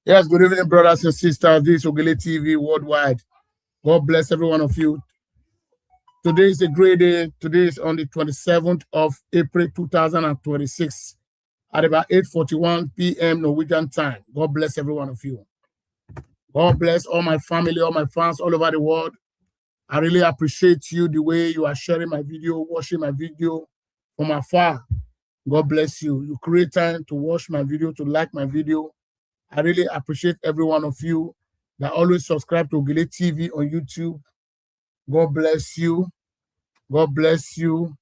Yes, good evening, brothers and sisters. This is Ogele TV worldwide. God bless every one of you. Today is a great day. Today is on the 27th of April 2026 at about 8:41 p.m. Norwegian time. God bless every one of you. God bless all my family, all my fans all over the world. I really appreciate you the way you are sharing my video, watching my video from afar. God bless you. You create time to watch my video, to like my video. I really appreciate every one of you that always subscribe to Ogele TV on YouTube. God bless you. God bless you.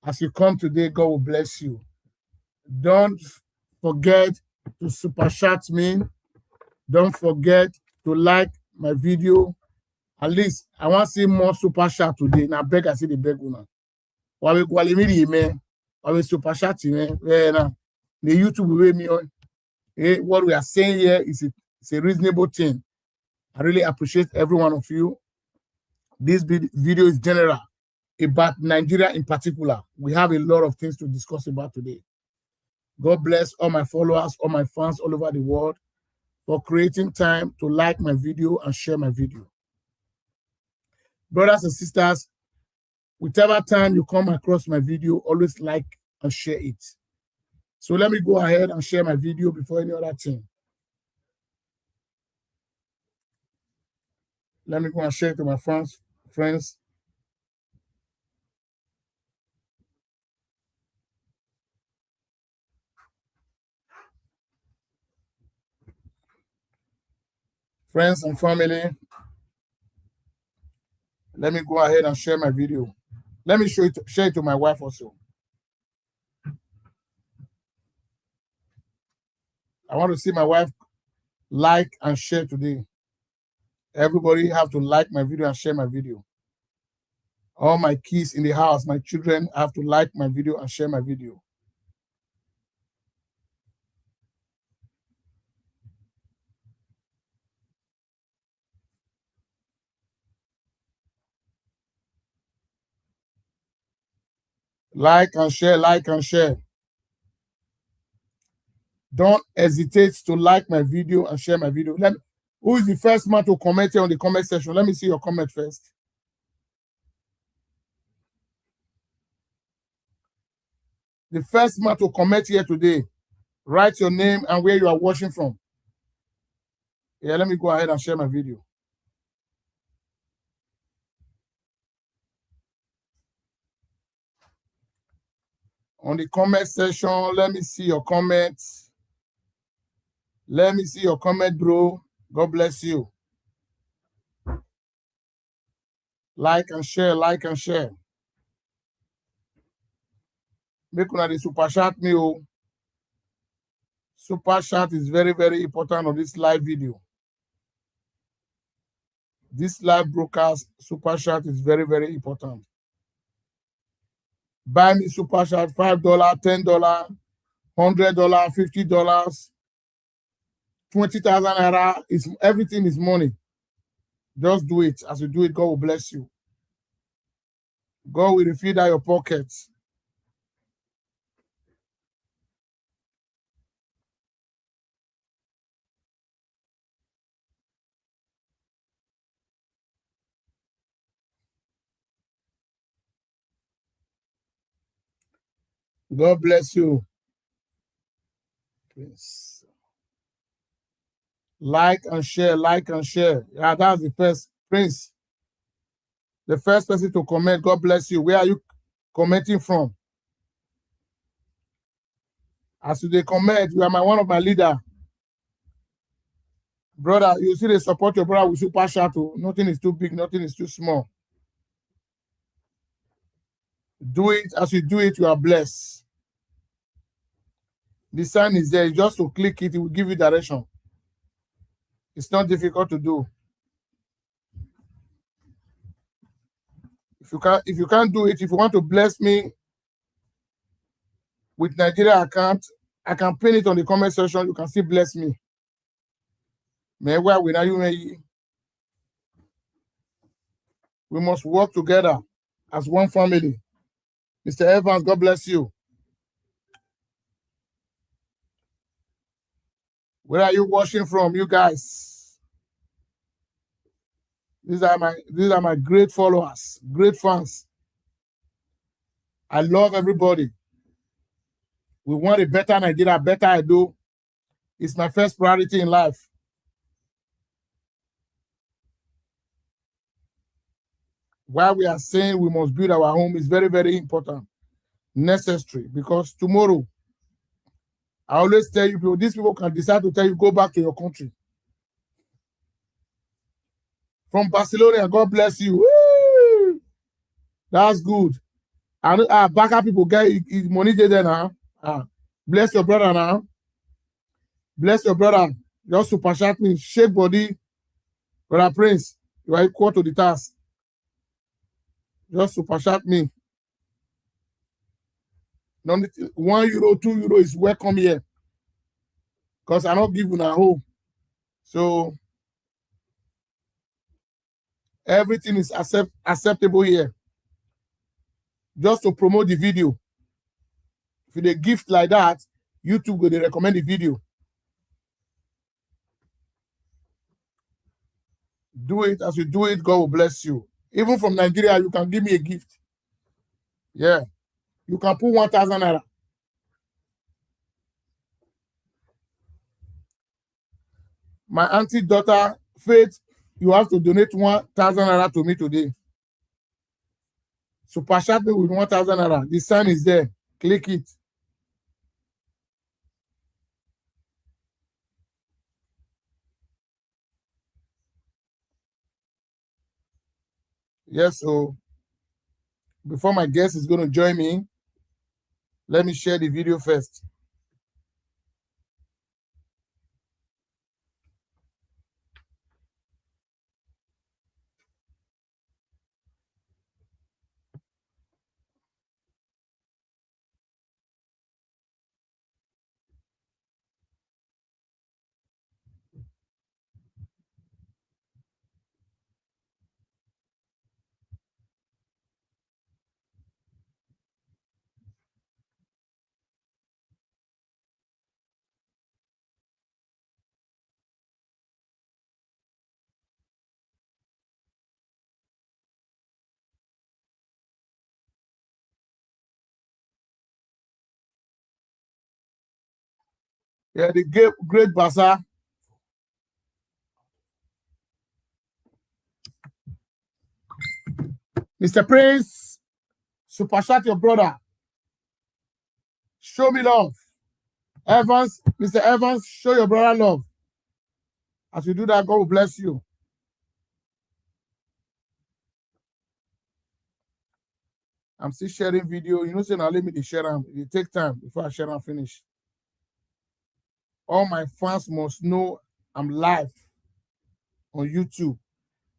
As you come today, God will bless you. Don't forget to super chat me. Don't forget to like my video. At least I want to see more super chat today. Now beg I see the beg una. While we man, while we super chat man, the YouTube will wait me on. What we are saying here is it's a reasonable thing. I really appreciate every one of you. This video is general about Nigeria in particular. We have a lot of things to discuss about today. God bless all my followers, all my fans all over the world for creating time to like my video and share my video. Brothers and sisters, whichever time you come across my video, always like and share it. So let me go ahead and share my video before any other thing. Let me go and share it to my friends. Friends, and family. Let me go ahead and share my video. Let me share it to my wife also. I want to see my wife like and share today. Everybody have to like my video and share my video. All my kids in the house, my children have to like my video and share my video. Like and share, like and share. Don't hesitate to like my video and share my video. Who is the first man to comment here on the comment section? Let me see your comment first. The first man to comment here today, write your name and where you are watching from. Yeah, let me go ahead and share my video. On the comment section, let me see your comments. Let me see your comment, bro. God bless you. Like and share, like and share. Make una dey super chat me o. Super chat is very, very important on this live video. This live broadcast, super chat is very, very important. Buy me super chat, $5, $10, $100, $50, 20,000 naira. Everything is money. Just do it. As you do it, God will bless you. God will refill that your pockets. God bless you. Please. Like and share, like and share. Yeah, that's the first. Prince, the first person to comment. God bless you. Where are you commenting from? As they comment, you are one of my leader. Brother, you see they support your brother with super chat. Nothing is too big, nothing is too small. Do it. As you do it, you are blessed. The sign is there. Just to click it, it will give you direction. It's not difficult to do. If you can't do it, if you want to bless me with Nigeria account, I can pin it on the comment section. You can still bless me. We must work together as one family. Mr. Evans, God bless you. Where are you watching from, you guys? These are my great followers, great fans. I love everybody. We want a better Nigeria, better I do. It's my first priority in life. Why we are saying we must build our home is very, very important, necessary, because tomorrow, I always tell you people, these people can decide to tell you, go back to your country. From Barcelona, God bless you. Woo! That's good. And backup people get money there now. Bless your brother now. Bless your brother. Just super chat me, shake body. Brother Prince, you are equal to the task. Just super chat me. €1, €2 is welcome here. Because I don't give you a home. So everything is acceptable here. Just to promote the video. If they gift like that, YouTube will recommend the video. Do it as you do it, God will bless you. Even from Nigeria, you can give me a gift. Yeah. You can put 1,000 naira. My auntie daughter, Faith, you have to donate 1,000 naira to me today. Super chat me with 1,000 naira. The sign is there. Click it. Yes, so before my guest is going to join me, let me share the video first. Yeah, the great bazaar. Mr. Prince, super chat your brother. Show me love. Evans, Mr. Evans, show your brother love. As you do that, God will bless you. I'm still sharing video. You know, say now let me share them. It take time before I share and finish. All my fans must know I'm live on YouTube.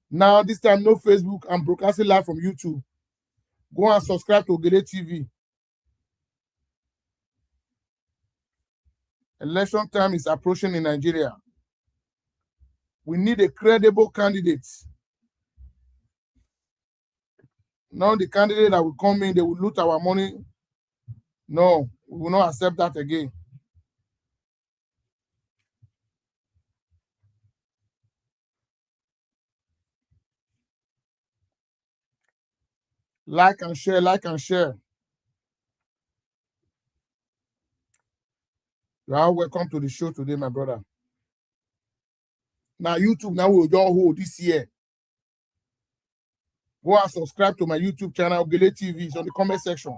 Now, this time, no Facebook. I'm broadcasting live from YouTube. Go and subscribe to Ogele TV. Election time is approaching in Nigeria. We need a credible candidate. Not the candidate that will come in, they will loot our money. No, we will not accept that again. Like and share, like and share. You are welcome to the show today, my brother. Now, YouTube, now we'll just hold this year. Go and subscribe to my YouTube channel, Ogele TV. It's on the comment section.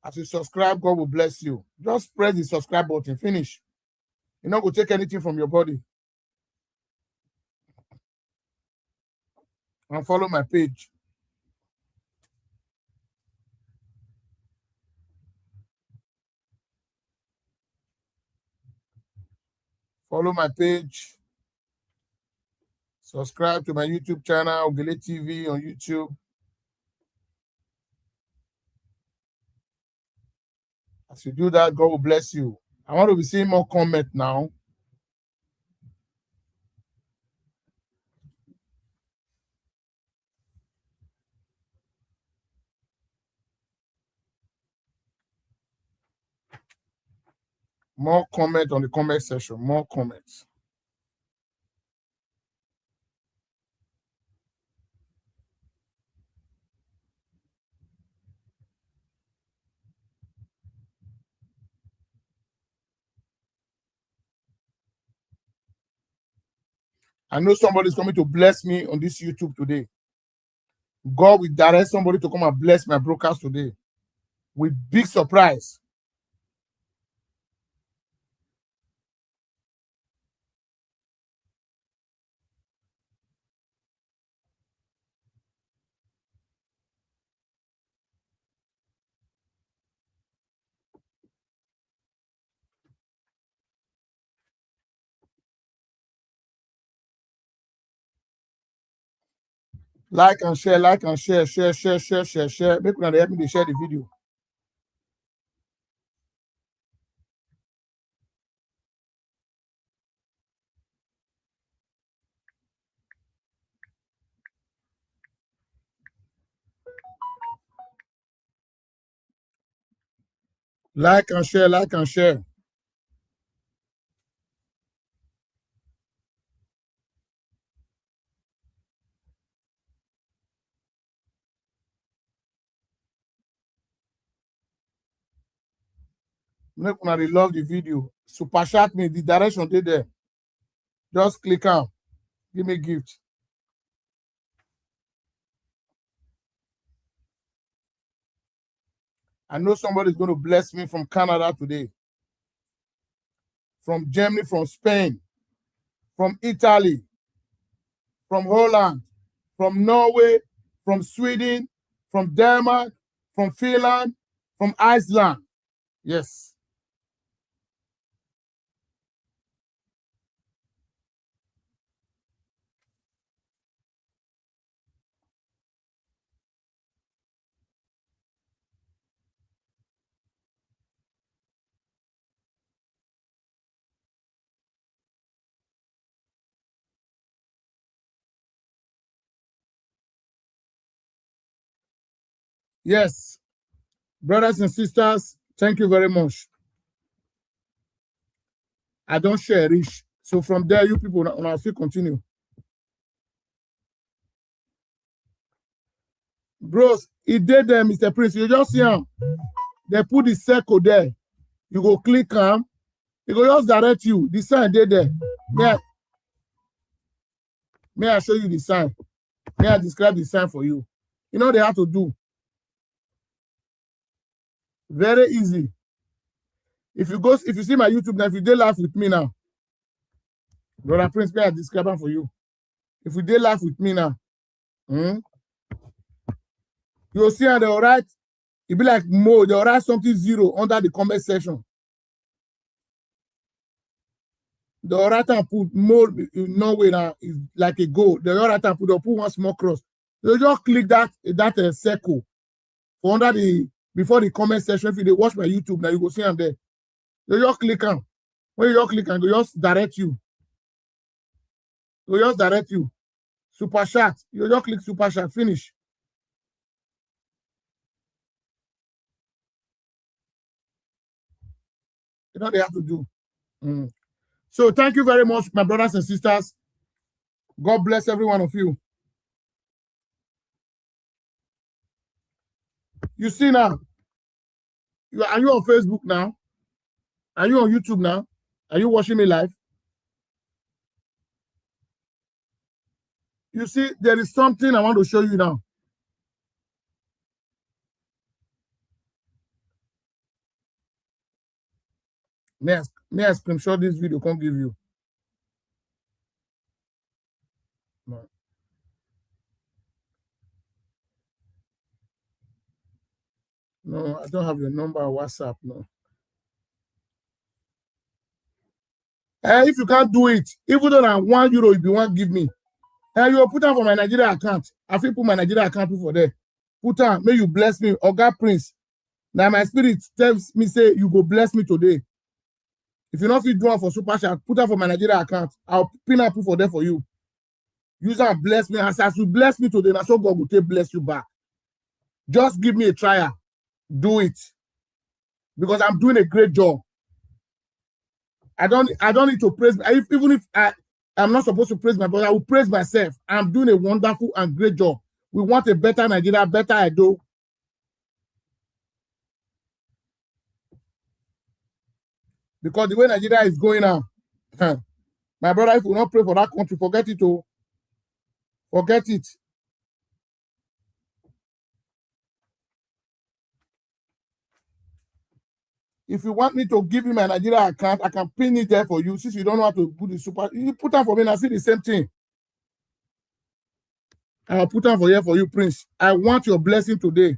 As you subscribe, God will bless you. Just press the subscribe button. Finish. You're not going to take anything from your body. And follow my page. Follow my page. Subscribe to my YouTube channel, Ogele TV on YouTube. As you do that, God will bless you. I want to be seeing more comment now. More comment on the comment section. More comments. I know somebody's coming to bless me on this YouTube today. God will direct somebody to come and bless my broadcast today with big surprise. Like and share, like and share, share. Make una help me to share the video. Like and share, like and share. Make una dey love the video. Super chat me, the direction dey there. Just click am. Give me gift. I know somebody's going to bless me from Canada today, from Germany, from Spain, from Italy, from Holland, from Norway, from Sweden, from Denmark, from Finland, from Iceland. Yes. Yes. Brothers and sisters, thank you very much. I don't share rich. So from there, you people will still continue. Bros, it did there, Mr. Prince. You just see him. They put the circle there. You go click him. It go just direct you. The sign did there. May I show you the sign? May I describe the sign for you? You know what they have to do? Very easy. If you see my YouTube now, if you did laugh with me now, Brother Prince, may I describe it for you? If you did laugh with me now, you'll see on the right, it be like more, they'll write something 0 under the comment section. The right hand put more in Norway now is like a goal. The right hand put one small cross. You just click that circle for under before the comment section. If you watch my YouTube now, you go see them there. You just click on. When you just click on, you just direct you. You just direct you. Super chat. You just click super chat. Finish. You know what they have to do. So thank you very much, my brothers and sisters. God bless every one of you. You see now, are you on Facebook now? Are you on YouTube now? Are you watching me live? You see, there is something I want to show you now. May I screenshot this video? Can't give you. No. No, I don't have your number on WhatsApp. No. If you can't do it, even though I'm €1, if you want give me, you will put on for my Nigeria account. I feel put my Nigeria account for there. Put on, may you bless me. Oga Prince. Now my spirit tells me, say, you go bless me today. If you're not fit doing for super chat, put on for my Nigeria account. I'll pin up for there for you. Use and bless me. As you bless me today, that's how God will take bless you back. Just give me a trial. Do it. Because I'm doing a great job. I don't need to praise. Even if I'm not supposed to praise my brother, I will praise myself. I'm doing a wonderful and great job. We want a better Nigeria, better Edo. Because the way Nigeria is going now, my brother, if we not pray for that country, forget it. Oh, forget it. If you want me to give you my Nigeria account, I can pin it there for you. Since you don't know how to put the super, you put them for me and I see the same thing. I'll put them for here for you, Prince. I want your blessing today.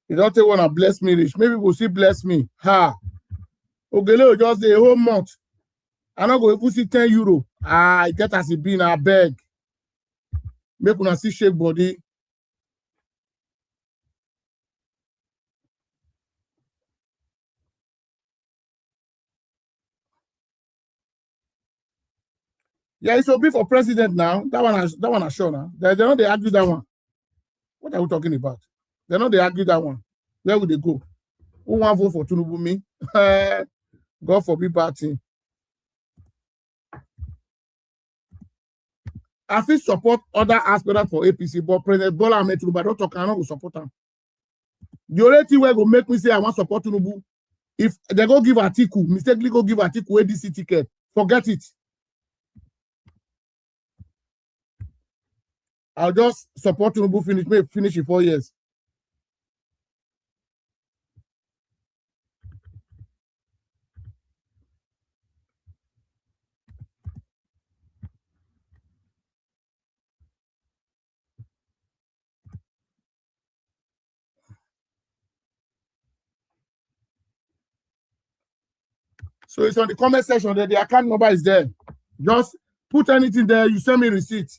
You don't want to bless me rich. Maybe we'll see bless me. Ha. Ogele just the whole month. I not go if we see 10 euro. I get as it been, I beg. Make una see shake body. Yeah, it's Obi for president now. That one I sure now. They know they argue that one. What are we talking about? They know they argue that one. Where would they go? Who want vote for Tinubu? Me? God forbid bad thing. I feel support other aspirants for APC, but President Bola Ahmed Tinubu, I don't talk, I don't support them. The only thing where go make me say I want support Tinubu, if they go give Atiku, mistakenly go give Atiku ADC ticket, forget it. I'll just support Tinubu finish in 4 years. So it's on the comment section there. The account number is there. Just put anything there. You send me receipt.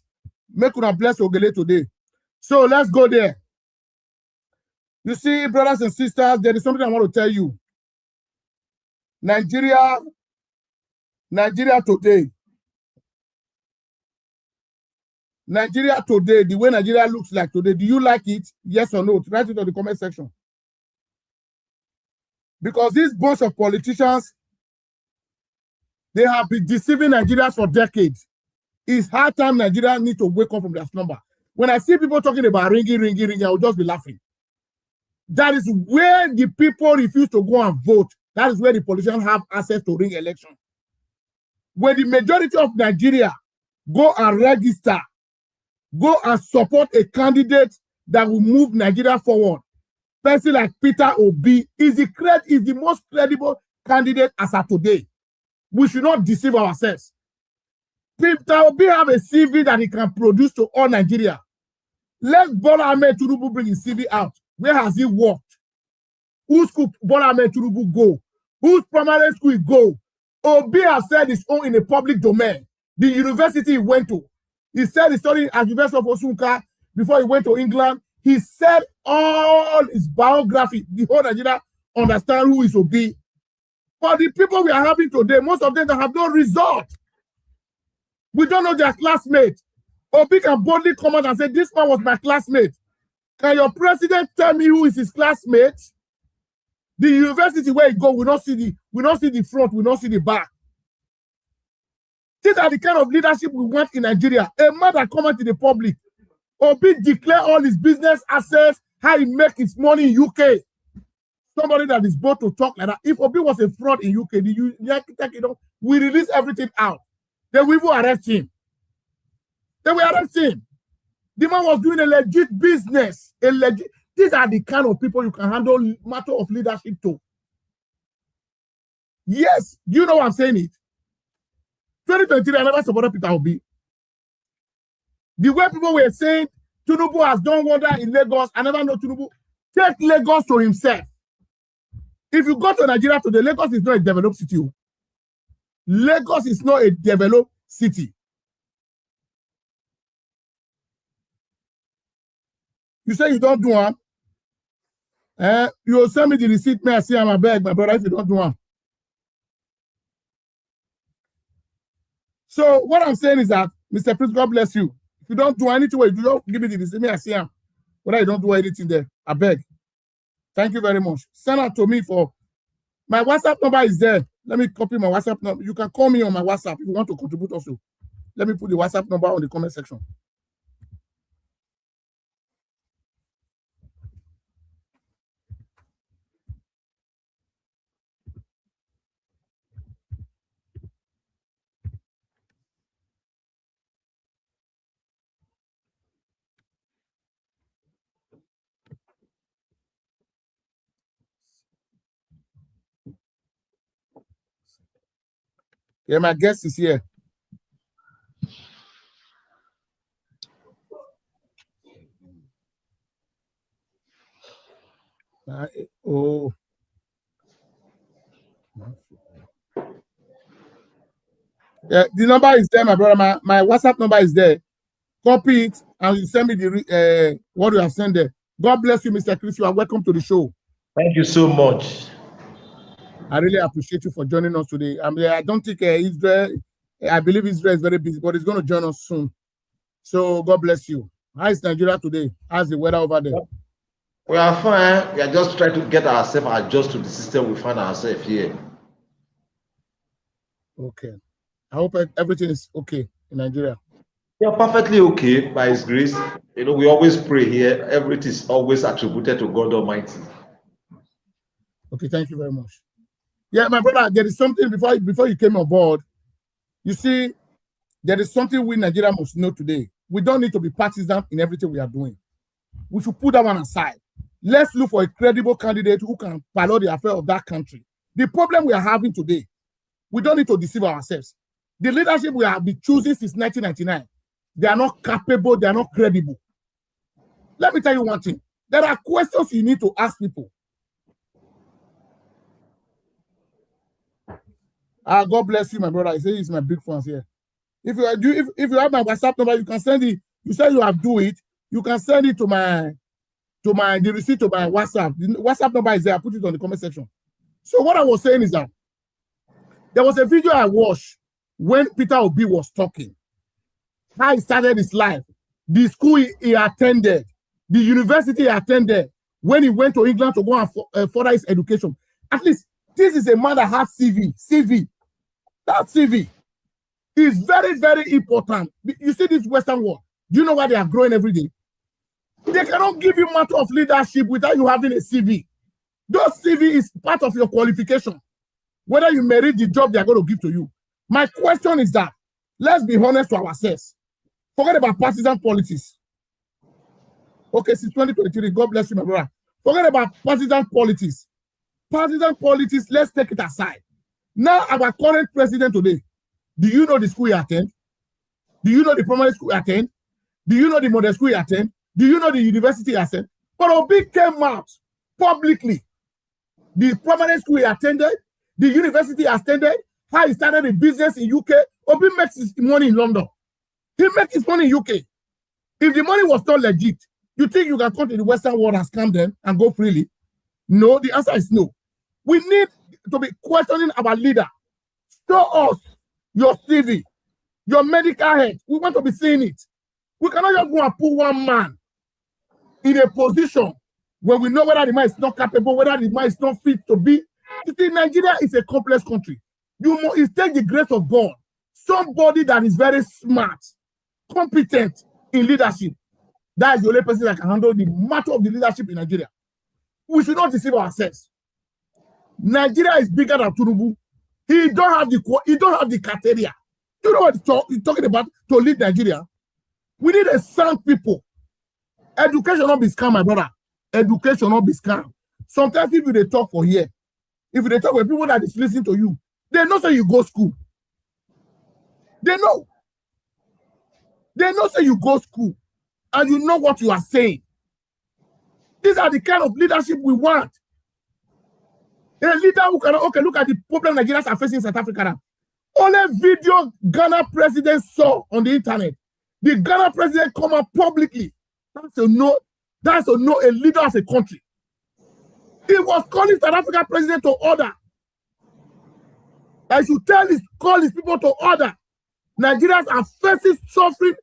Make una bless Ogele today. So let's go there. You see, brothers and sisters, there is something I want to tell you. Nigeria today. Nigeria today, the way Nigeria looks like today, do you like it? Yes or no? Write it on the comment section. Because this bunch of politicians, they have been deceiving Nigerians for decades. It's high time Nigeria need to wake up from their slumber. When I see people talking about ringing, I will just be laughing. That is where the people refuse to go and vote. That is where the politicians have access to ring election. When the majority of Nigeria go and register, go and support a candidate that will move Nigeria forward. Person like Peter Obi is the most credible candidate as of today. We should not deceive ourselves. Peter Obi have a CV that he can produce to all Nigeria. Let Bola Ahmed Tinubu bring his CV out. Where has he worked? Whose school Bola Ahmed Tinubu go? Whose primary school he go? Obi has said his own in a public domain. The university he went to. He said he studied at the University of Osunka before he went to England. He said all his biography. The whole Nigeria understand who is Obi. But the people we are having today, most of them have no result. We don't know their classmate. Obi can boldly come out and say, this man was my classmate. Can your president tell me who is his classmate? The university where he go, we not see the front, we not see the back. These are the kind of leadership we want in Nigeria. A man that come out to the public. Obi declare all his business assets, how he make his money in UK. Somebody that is bold to talk like that. If Obi was a fraud in UK, we release everything out. They will even arrest him. They will arrest him. The man was doing a legit business. These are the kind of people you can handle matter of leadership to. Yes, you know what I'm saying it. 2023, I never supported Peter Obi. The way people were saying Tinubu has done wonder in Lagos, I never know Tinubu. Take Lagos to himself. If you go to Nigeria today, Lagos is not a developed city. Lagos is not a developed city. You say you don't do one. You will send me the receipt, may I see I'm a beg, my brother, if you don't do one. So what I'm saying is that, Mr. Prince, God bless you. If you don't do anything, you don't give me the receipt, may I see him. Whether you don't do anything there, I beg. Thank you very much. Send out to me for my WhatsApp number is there. Let me copy my WhatsApp number. You can call me on my WhatsApp if you want to contribute also. Let me put the WhatsApp number on the comment section. Yeah, my guest is here. Oh. Yeah, the number is there, my brother. My WhatsApp number is there. Copy it and you send me the what you have sent there. God bless you, Mr. Chris. You are welcome to the show. Thank you so much. I really appreciate you for joining us today. I don't think Israel, I believe Israel is very busy, but it's going to join us soon. So God bless you. How is Nigeria today? How's the weather over there? We are fine. We are just trying to get ourselves adjust to the system we find ourselves here. Okay. I hope everything is okay in Nigeria. We are perfectly okay by His grace. You know, we always pray here. Everything is always attributed to God Almighty. Okay, thank you very much. Yeah, my brother, there is something before you came on board. You see, there is something we Nigeria must know today. We don't need to be partisan in everything we are doing. We should put that one aside. Let's look for a credible candidate who can pilot the affair of that country. The problem we are having today, we don't need to deceive ourselves. The leadership we have been choosing since 1999, they are not capable, they are not credible. Let me tell you one thing. There are questions you need to ask people. God bless you, my brother. I say he's my big fans here. If you have my WhatsApp number, you can send it. You say you have do it. You can send it to the receipt to my WhatsApp. The WhatsApp number is there. I put it on the comment section. So what I was saying is that there was a video I watched when Peter Obi was talking. How he started his life, the school he attended, the university he attended, when he went to England to go and further his education. At least this is a man that has CV. That CV is very, very important. You see this Western world. Do you know why they are growing every day? They cannot give you matter of leadership without you having a CV. Those CV is part of your qualification. Whether you merit the job they are going to give to you. My question is that, let's be honest to ourselves. Forget about partisan politics. Okay, since 2023, God bless you, my brother. Forget about partisan politics. Partisan politics, let's take it aside. Now, our current president today, do you know the school he attend? Do you know the primary school he attend? Do you know the modern school he attend? Do you know the university he attend? But Obi came out publicly. The primary school he attended, the university he attended, how he started a business in UK. Obi makes his money in London. He makes his money in UK. If the money was not legit, you think you can come to the Western world and scam them and go freely? No, the answer is no. We need to be questioning our leader. Show us your CV, your medical health. We want to be seeing it. We cannot just go and put one man in a position where we know whether the man is not capable, whether the man is not fit to be. You see, Nigeria is a complex country. It takes the grace of God. Somebody that is very smart, competent in leadership. That is the only person that can handle the matter of the leadership in Nigeria. We should not deceive ourselves. Nigeria is bigger than Tinubu. He don't have the criteria. You know what he's talking about to lead Nigeria? We need a sound people. Education not be scam, my brother. Education not be scam. Sometimes if they talk for here, if they talk with people that is listening to you, they know say you go school. They know. They know say you go school and you know what you are saying. These are the kind of leadership we want. A leader who can, okay, look at the problem Nigerians are facing in South Africa now. Only video Ghana president saw on the internet. The Ghana president come out publicly. So no, That's to know a leader of a country. He was calling South African president to order. I should call his people to order. Nigerians are facing suffering.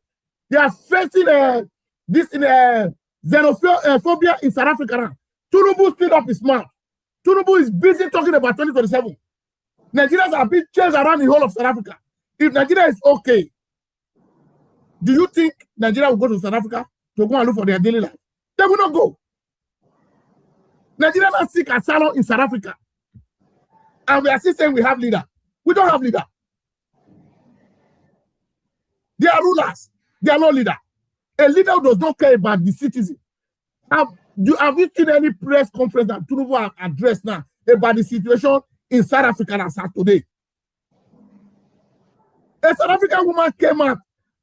They are facing xenophobia in South Africa now. Tinubu stood up his mouth. Tinubu is busy talking about 2027. Nigerians are being chased around the whole of South Africa. If Nigeria is okay, do you think Nigeria will go to South Africa to go and look for their daily life? They will not go. Nigerians are seek asylum in South Africa. And we are still saying we have leader. We don't have leader. They are rulers. They are not leader. A leader who does not care about the citizen. Have you seen any press conference that Tinubu have addressed now about the situation in South Africa as of today? A South African woman came out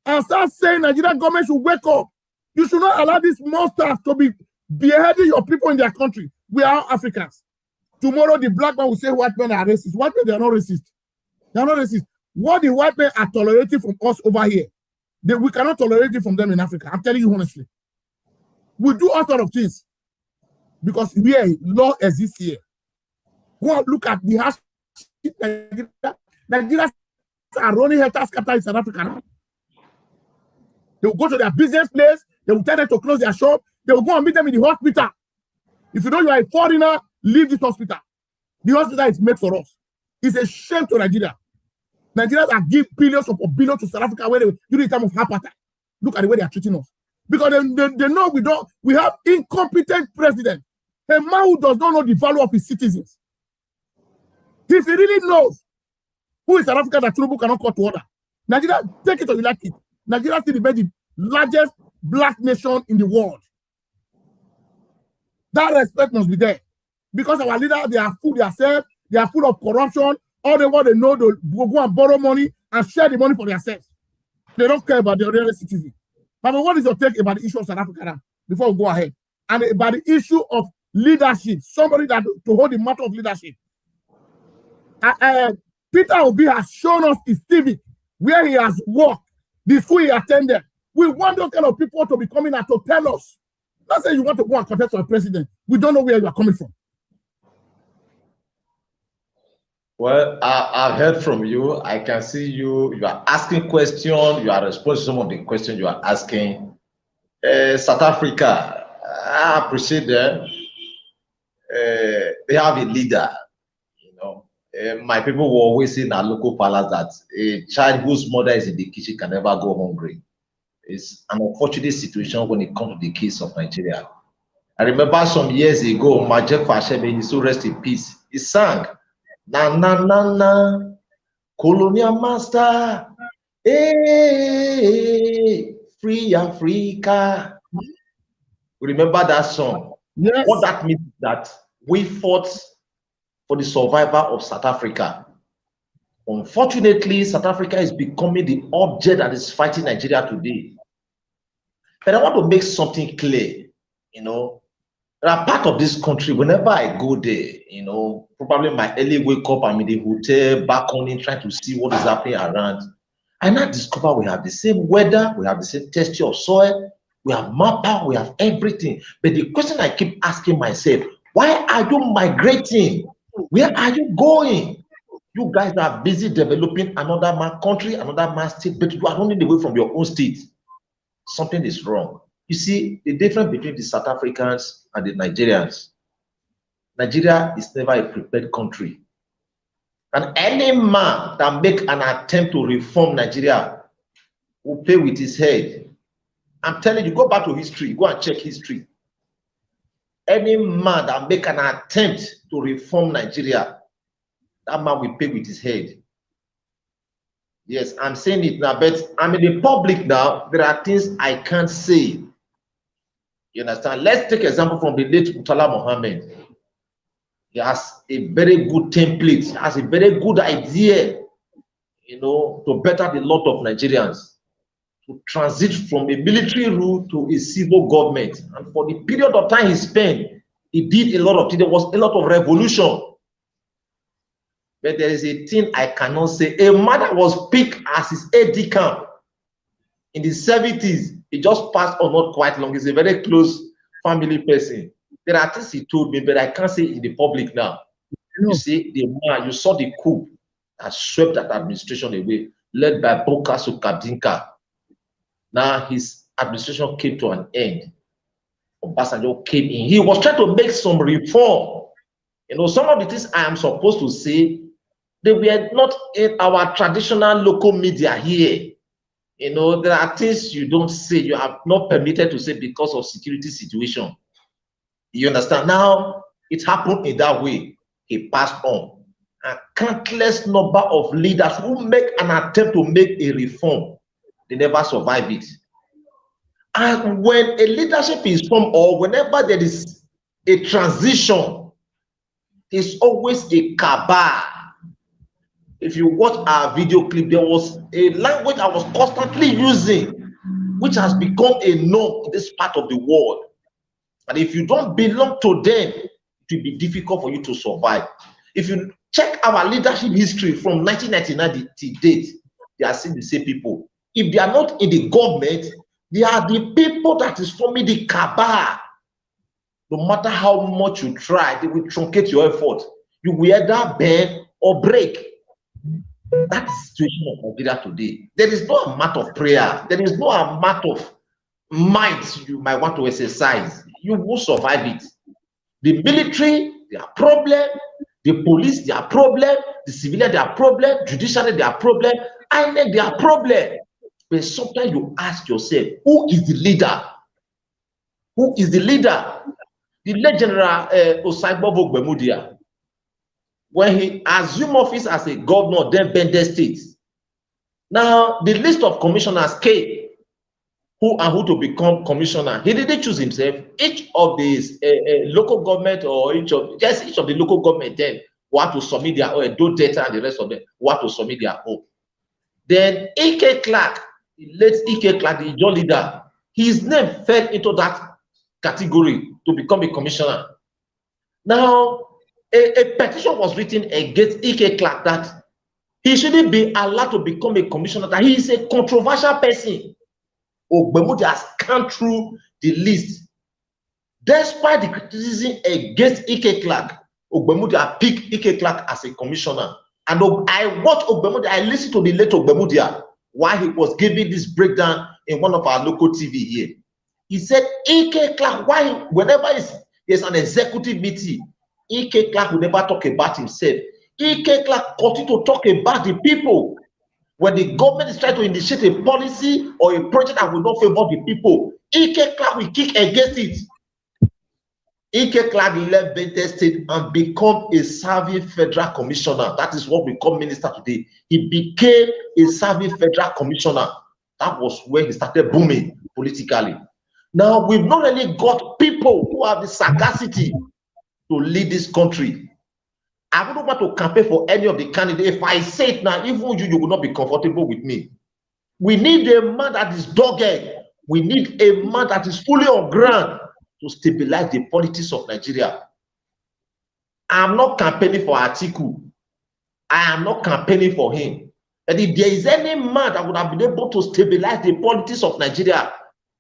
and started saying Nigerian government should wake up. You should not allow these monsters to be beheading your people in their country. We are Africans. Tomorrow the black man will say white men are racist. White men, they are not racist. They are not racist. What the white men are tolerating from us over here, we cannot tolerate it from them in Africa. I'm telling you honestly. We do all sorts of things because here law exists here. Go and look at the house. Nigerians are running health capital in South Africa now. They will go to their business place. They will tell them to close their shop. They will go and meet them in the hospital. If you know you are a foreigner, leave this hospital. The hospital is made for us. It's a shame to Nigeria. Nigerians are giving billions or billions to South Africa during the time of apartheid. Look at the way they are treating us. Because they know we have incompetent president. A man who does not know the value of his citizens. If he really knows who is South Africa that Tinubu cannot call to order, Nigeria, take it or you like it. Nigeria still remains the largest black nation in the world. That respect must be there. Because our leaders, they are full of themselves, they are full of corruption. All they want to know, they go and borrow money and share the money for themselves. They don't care about the real citizens. But what is your take about the issue of South Africa now, before we go ahead? And about the issue of leadership, somebody that to hold the matter of leadership. Peter Obi has shown us his civic, where he has worked, the school he attended. We want those kind of people to be coming out to tell us. Not say you want to go and contest for a president. We don't know where you are coming from. Well, I've heard from you. I can see you are asking questions. You are responding to some of the questions you are asking. South Africa, I appreciate them. They have a leader. You know, my people will always say in our local palace that a child whose mother is in the kitchen can never go hungry. It's an unfortunate situation when it comes to the case of Nigeria. I remember some years ago, Majek Fashebe, he so rest in peace, he sang, na na na na, colonial master, hey, free Africa. Remember that song? Yes. What that means is that we fought for the survival of South Africa. Unfortunately, South Africa is becoming the object that is fighting Nigeria today. But I want to make something clear, you know, there are part of this country, whenever I go there, you know, probably my early wake up, I'm in the hotel, back on in, trying to see what is happening around. I now discover we have the same weather, we have the same texture of soil, we have mappa, we have everything. But the question I keep asking myself, why are you migrating? Where are you going? You guys are busy developing another country, another state, but you are running away from your own state. Something is wrong. You see, the difference between the South Africans and the Nigerians. Nigeria is never a prepared country. And any man that make an attempt to reform Nigeria will play with his head. I'm telling you, go back to history, go and check history. Any man that make an attempt to reform Nigeria, that man will pay with his head. Yes, I'm saying it now, but I'm in the public now. There are things I can't say. You understand? Let's take example from the late Murtala Mohammed. He has a very good template, he has a very good idea, you know, to better the lot of Nigerians, to transit from a military rule to a civil government. And for the period of time he spent, he did a lot of things. There was a lot of revolution. But there is a thing I cannot say. A man that was picked as his aide-de-camp in the 70s, he just passed on not quite long. He's a very close family person. There are things he told me, but I can't say in the public now. You see, the man, you saw the coup that swept that administration away, led by Bokaso Kadinka. Now his administration came to an end. Obasanjo came in. He was trying to make some reform. You know, some of the things I am supposed to say, they were not in our traditional local media here. You know, there are things you don't say, you are not permitted to say because of security situation. You understand? Now, it happened in that way. He passed on. A countless number of leaders who make an attempt to make a reform, they never survive it. And when a leadership is formed, or whenever there is a transition, there's always a cabal. If you watch our video clip, there was a language I was constantly using, which has become a norm in this part of the world. And if you don't belong to them, it will be difficult for you to survive. If you check our leadership history from 1999 to date, they are still the same people. If they are not in the government, they are the people that is forming the cabal. No matter how much you try, they will truncate your effort. You will either bend or break. That's the situation of Nigeria today. There is no amount of prayer. There is no amount of might you might want to exercise. You will survive it. The military, their problem. The police, their problem. The civilian, their problem. Judiciary, their problem. INEC, their problem. But sometimes you ask yourself, who is the leader? Who is the leader? The late General Osaibovo Gbemudia, when he assumed office as a governor, then Bende State. Now, the list of commissioners came, who to become commissioner. He didn't choose himself. Each of these local government or each of the local government then want to submit their own, do data and the rest of them want to submit their own. Then E.K. Clark, the late E.K. Clark, the Ijaw leader, his name fell into that category to become a commissioner. Now, a petition was written against E.K. Clark that he shouldn't be allowed to become a commissioner, that he is a controversial person. Ogbemudia has come through the list. Despite the criticism against E.K. Clark, Ogbemudia picked E.K. Clark as a commissioner. And I watched Ogbemudia, I listened to the late Ogbemudia while he was giving this breakdown in one of our local TV here. He said, E.K. Clark, whenever there's an executive meeting, E.K. Clark will never talk about himself. E.K. Clark continues to talk about the people. When the government is trying to initiate a policy or a project that will not favor the people, E.K. Clark will kick against it. E.K. Clark left Bente State and become a serving federal commissioner. That is what we call minister today. He became a serving federal commissioner. That was where he started booming politically. Now, we've not really got people who have the sagacity to lead this country. I wouldn't want to campaign for any of the candidates. If I say it now, even you will not be comfortable with me. We need a man that is dogged. We need a man that is fully on ground to stabilize the politics of Nigeria. I'm not campaigning for Atiku. I am not campaigning for him. And if there is any man that would have been able to stabilize the politics of Nigeria,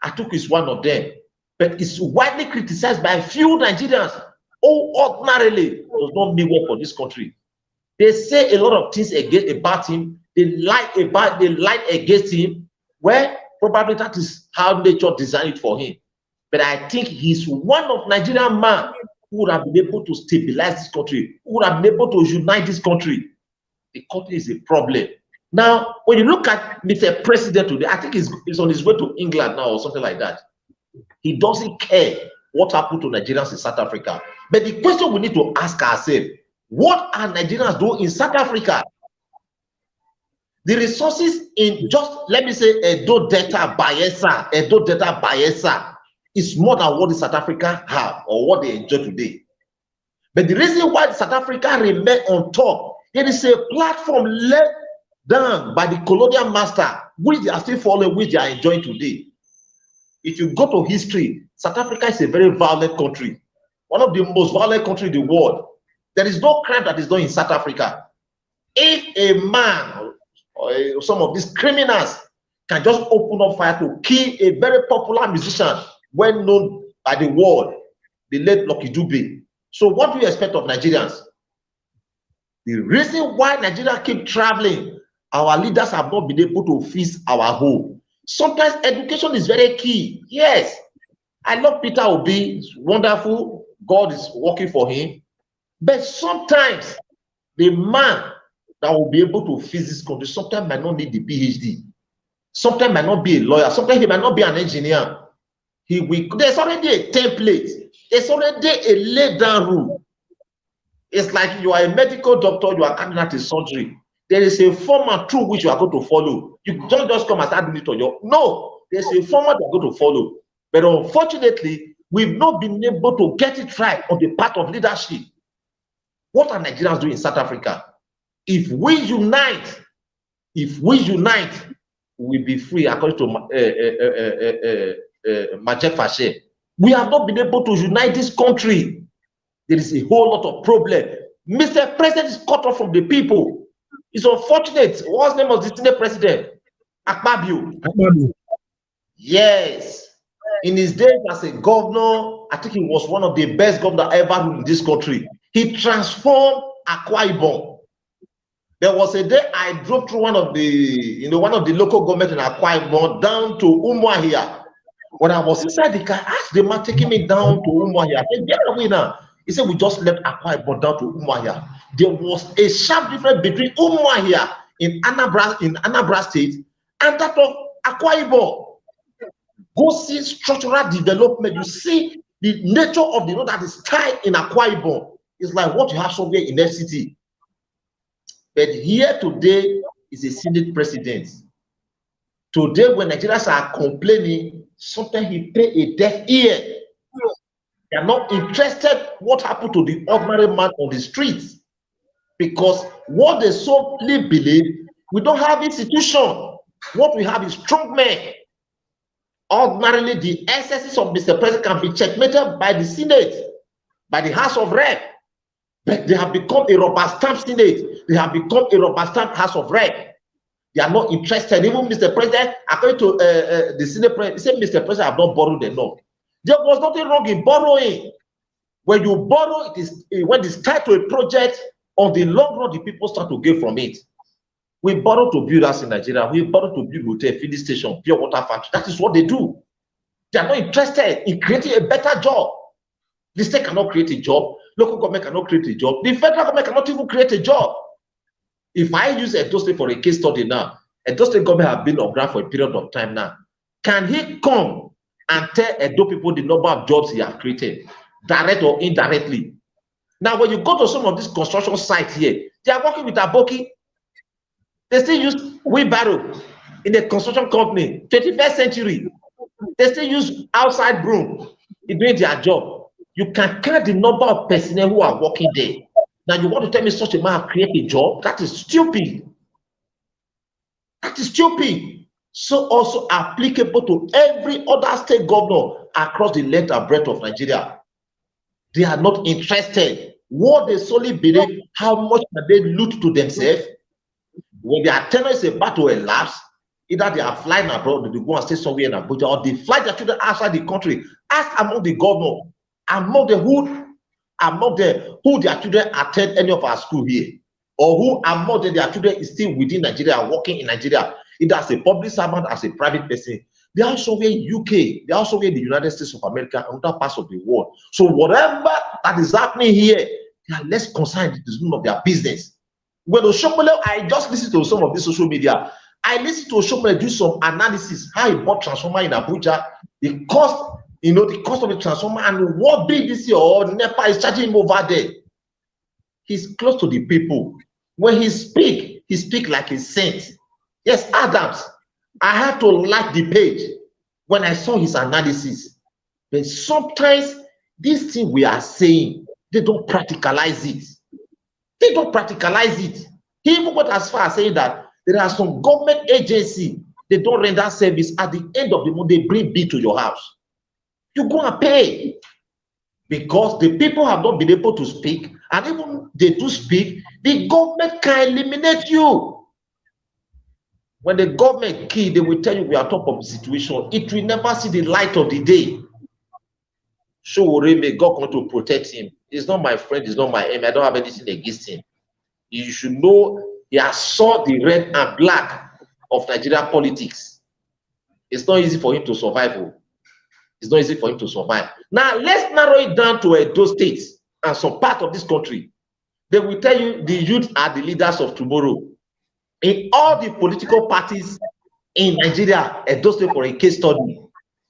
Atiku is one of them. But it's widely criticized by a few Nigerians who ordinarily does not mean well for this country. They say a lot of things about him. They lie against him. Well, probably that is how nature designed it for him. But I think he's one of Nigerian man who would have been able to stabilize this country, who would have been able to unite this country. The country is a problem. Now, when you look at Mr. President today, I think he's on his way to England now or something like that. He doesn't care what happened to Nigerians in South Africa. But the question we need to ask ourselves, what are Nigerians doing in South Africa? The resources in just, let me say, Edo Delta Bayelsa is more than what the South Africa have or what they enjoy today. But the reason why South Africa remain on top, it is a platform led down by the colonial master, which they are still following, which they are enjoying today. If you go to history, South Africa is a very violent country, one of the most violent countries in the world. There is no crime that is done in South Africa. If a man or some of these criminals can just open up fire to kill a very popular musician, well known by the world, the late Lucky Dube. So what do you expect of Nigerians? The reason why Nigeria keep traveling, our leaders have not been able to fix our home. Sometimes education is very key. Yes, I love Peter Obi. It's wonderful. God is working for him. But sometimes the man that will be able to fix this country sometimes might not need the PhD. Sometimes might not be a lawyer. Sometimes he might not be an engineer. There's already a template. There's already a laid down rule. It's like you are a medical doctor, you are carrying out a surgery. There is a format through which you are going to follow. You don't just come and start doing it on your own. No, there's a format you are going to follow. But unfortunately, we've not been able to get it right on the part of leadership. What are Nigerians doing in South Africa? If we unite, we'll be free, according to Majek Fashe. We have not been able to unite this country. There is a whole lot of problem. Mr. President is cut off from the people. It's unfortunate. What's the name of the Senate president? Akpabio. Yes. In his days as a governor, I think he was one of the best governors ever ruled in this country. He transformed Akwa Ibom. There was a day I drove through one of the local government in Akwa Ibom down to Umuahia. When I was inside the car, I asked the man taking me down to Umuahia. I said, get away now. He said, we just left Akwa Ibom down to Umuahia. There was a sharp difference between Umuahia in Anambra State and that of Akwa Ibom. Go see structural development. You see the nature of the road that is tied in Akwa Ibom. It's like what you have somewhere in FCT. But here today is a Senate president. Today, when Nigerians are complaining, sometimes he pay a deaf ear. They are not interested what happened to the ordinary man on the streets. Because what they solely believe, we don't have institution. What we have is strong men. Ordinarily, the excesses of Mr. President can be checkmated by the Senate, by the House of Rep. But they have become a rubber stamp Senate. They have become a rubber stamp House of Rep. They are not interested. Even Mr. President, according to the Senate President, he said, Mr. President, I have not borrowed enough. There was nothing wrong in borrowing. When you borrow, it is when it's tied to a project, on the long run, the people start to gain from it. We borrow to build us in Nigeria. We borrow to build hotel, filling station, pure water factory. That is what they do. They are not interested in creating a better job. The state cannot create a job. Local government cannot create a job. The federal government cannot even create a job. If I use Edo State for a case study now, Edo State government have been on ground for a period of time now. Can he come and tell Edo people the number of jobs he has created, direct or indirectly? Now, when you go to some of these construction sites here, they are working with Aboki. They still use wheelbarrow in the construction company, 21st century. They still use outside broom in doing their job. You can count the number of personnel who are working there. Now, you want to tell me such a man create a job? That is stupid. That is stupid. So also applicable to every other state governor across the length and breadth of Nigeria. They are not interested. What they solely believe, how much can they loot to themselves? When their tenure is about to elapse, either they are flying abroad, they go and stay somewhere in Abuja, or they fly their children outside the country. Ask among the governor, among who their children attend any of our school here, or who among them their children is still within Nigeria, working in Nigeria, either as a public servant, as a private person. They are also in UK, they are also in the United States of America, and other parts of the world. So whatever that is happening here, they are less concerned. It is none of their business. When Oshomole, I just listen to some of the social media. I listen to Oshomole do some analysis how he bought transformer in Abuja, the cost, the cost of the transformer, and what big this year or NEPA is charging him over there. He's close to the people. When he speak like a saint. Yes, Adams, I have to like the page when I saw his analysis. But sometimes this thing we are saying, they don't practicalize it. They don't practicalize it. He even went as far as saying that there are some government agency, they don't render service. At the end of the month, they bring bill to your house. You go and pay. Because the people have not been able to speak, and even they do speak, the government can eliminate you. When the government key, they will tell you we are top of the situation. It will never see the light of the day. Showore, may God come to protect him. He's not my friend, he's not my enemy. I don't have anything against him. You should know he has saw the red and black of Nigerian politics. It's not easy for him to survive. It's not easy for him to survive. Now, let's narrow it down to Edo State and some part of this country. They will tell you the youth are the leaders of tomorrow. In all the political parties in Nigeria, Edo State for a case study.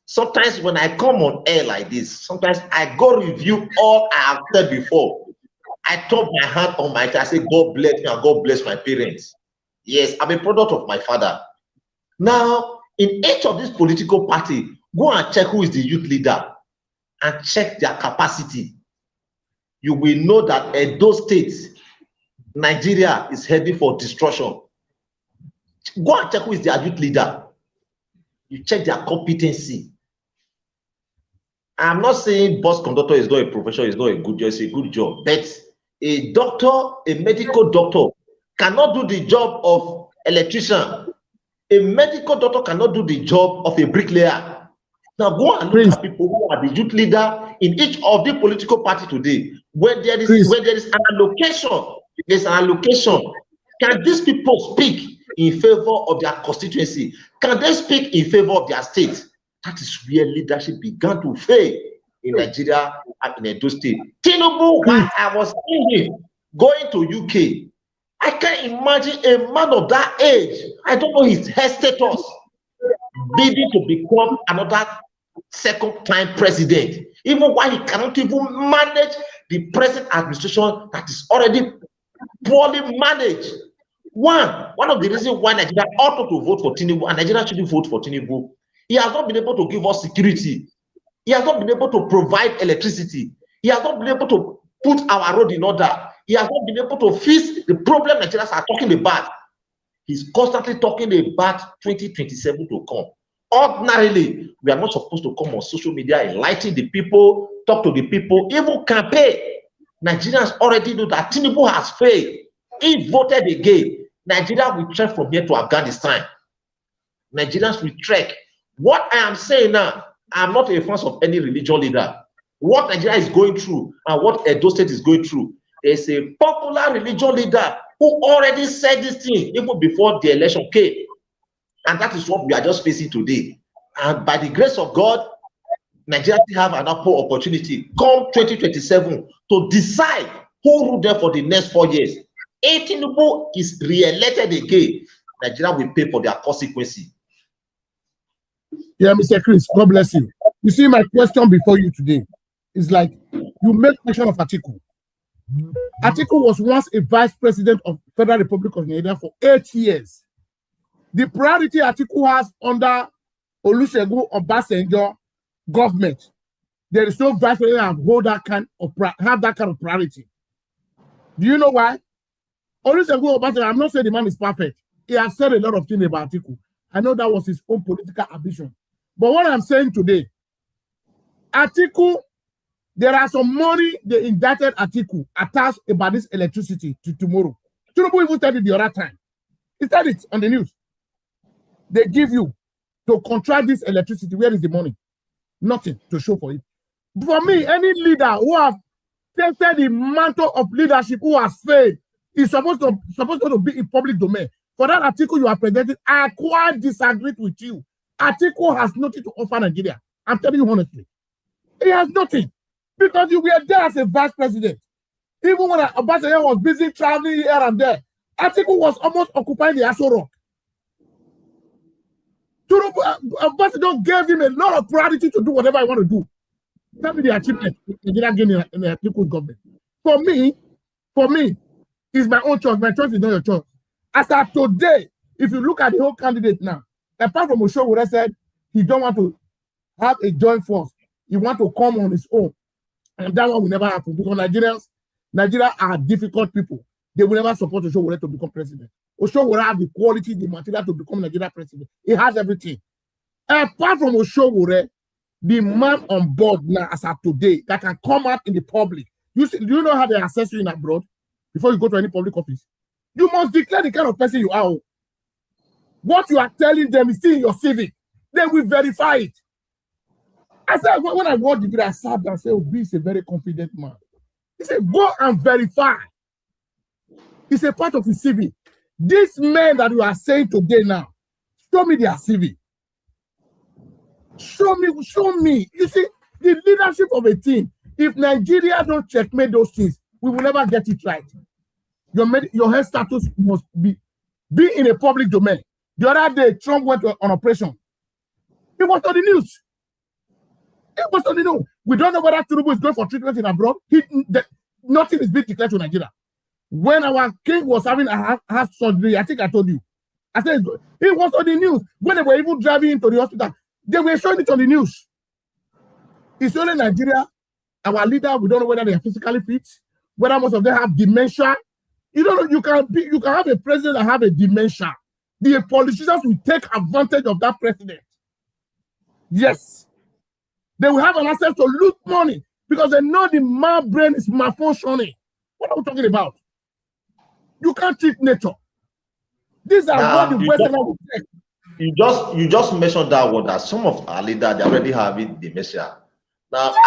Sometimes when I come on air like this, sometimes I go review all I have said before. I turn my hand on my chest. I say, God bless me and God bless my parents. Yes, I'm a product of my father. Now, in each of these political parties, go and check who is the youth leader and check their capacity. You will know that Edo State, Nigeria is heading for destruction. Go and check who is their youth leader. You check their competency. I'm not saying bus conductor is not a profession, it's not a good job, it's a good job. But a doctor, a medical doctor, cannot do the job of electrician. A medical doctor cannot do the job of a bricklayer. Now go and look at people who are the youth leader in each of the political party today. When there is an allocation, there's an allocation. Can these people speak in favor of their constituency? Can they speak in favor of their state? That is where leadership began to fail in Nigeria and in Edo State. Tinubu, while I was thinking, going to UK, I can't imagine a man of that age, I don't know his health status, bidding to become another second-time president, even while he cannot even manage the present administration that is already poorly managed. One of the reasons why Nigeria ought to vote for Tinubu, and Nigeria shouldn't vote for Tinubu, he has not been able to give us security. He has not been able to provide electricity. He has not been able to put our road in order. He has not been able to fix the problem Nigerians are talking about. He's constantly talking about 2027 to come. Ordinarily, we are not supposed to come on social media, enlighten the people, talk to the people, even campaign. Nigerians already know that Tinubu has failed. He voted again. Nigeria will trek from here to Afghanistan. Nigerians will trek. What I am saying now, I'm not a fan of any religious leader. What Nigeria is going through and what Edo State is going through, there's a popular religious leader who already said this thing even before the election came. And that is what we are just facing today. And by the grace of God, Nigeria will have an ample opportunity come 2027 to decide who rule them for the next 4 years. If Tinubu is re-elected again, Nigeria will pay for their consequences. Yeah, Mr. Chris, God bless you. You see, my question before you today is like, you make mention of Atiku. Atiku was once a vice president of Federal Republic of Nigeria for 8 years. The priority Atiku has under Olusegun Obasanjo government, there is no vice president that have that kind of priority. Do you know why? Olusegun Obasanjo, I'm not saying the man is perfect. He has said a lot of things about Atiku. I know that was his own political ambition. But what I'm saying today, Atiku, there are some money they indicted Atiku attached about this electricity to tomorrow. Tinubu even said it the other time. He said it on the news. They give you to contract this electricity. Where is the money? Nothing to show for it. For me, any leader who has tested the mantle of leadership who has failed is supposed to be in public domain. For that article you are presenting, I quite disagree with you. Atiku has nothing to offer Nigeria. I'm telling you honestly. He has nothing. Because you were there as a vice president. Even when Obasanjo was busy traveling here and there, Atiku was almost occupying the Aso Rock. Obasanjo gave him a lot of priority to do whatever I want to do. Tell me the achievement Nigeria gained in the Atiku government. For me, it's my own choice. My choice is not your choice. As of today, if you look at the whole candidate now, apart from Oshowore said he don't want to have a joint force, he want to come on his own, and that one will never happen because Nigeria are difficult people. They will never support Oshowore to become president. Oshowore has the quality, the material to become Nigeria president. He has everything. Apart from Oshowore, the man on board now as of today that can come out in the public. Do you know how they assess you in abroad before you go to any public office? You must declare the kind of person you are. What you are telling them is still in your CV. They will verify it. I said, when I watched the video, I sat down and said, Obi is a very confident man. He said, go and verify. It's a part of his CV. These men that you are saying today now, show me their CV. Show me. You see, the leadership of a team, if Nigeria don't checkmate those things, we will never get it right. Your health status must be in a public domain. The other day, Trump went on operation. It was on the news. We don't know whether Tinubu is going for treatment in abroad. Nothing is being declared to Nigeria. When our king was having a heart surgery, I think I told you. I said it was on the news. When they were even driving into the hospital, they were showing it on the news. It's only Nigeria, our leader, we don't know whether they are physically fit, whether most of them have dementia. You don't know, you can have a president that have a dementia. The politicians will take advantage of that president. Yes. They will have an access to loot money because they know the man brain is malfunctioning. What are we talking about? You can't treat nature. These are what the Western will take. You just mentioned that word that some of our leaders they already having dementia. Now, yes.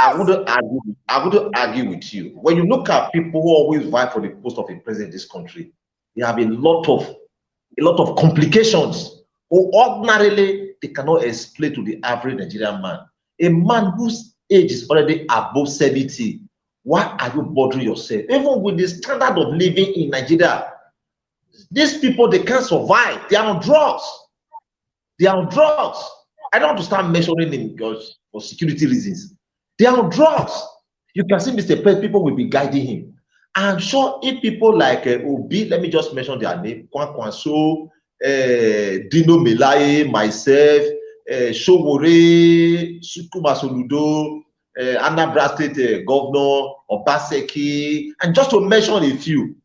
I wouldn't argue with you. When you look at people who always vie for the post of a president in this country, they have a lot of complications who ordinarily they cannot explain to the average Nigerian man. A man whose age is already above 70, why are you bothering yourself? Even with the standard of living in Nigeria, these people, they can't survive. They are on drugs. I don't want to start mentioning them because for security reasons. They are on drugs. You can see Mr. President, people will be guiding him. I'm sure if people like Obi, let me just mention their name, Kwankwanso, Dino Melaye, myself, Showore, Sukuma Soludo, Anambra State Governor, Obaseki, and just to mention a few,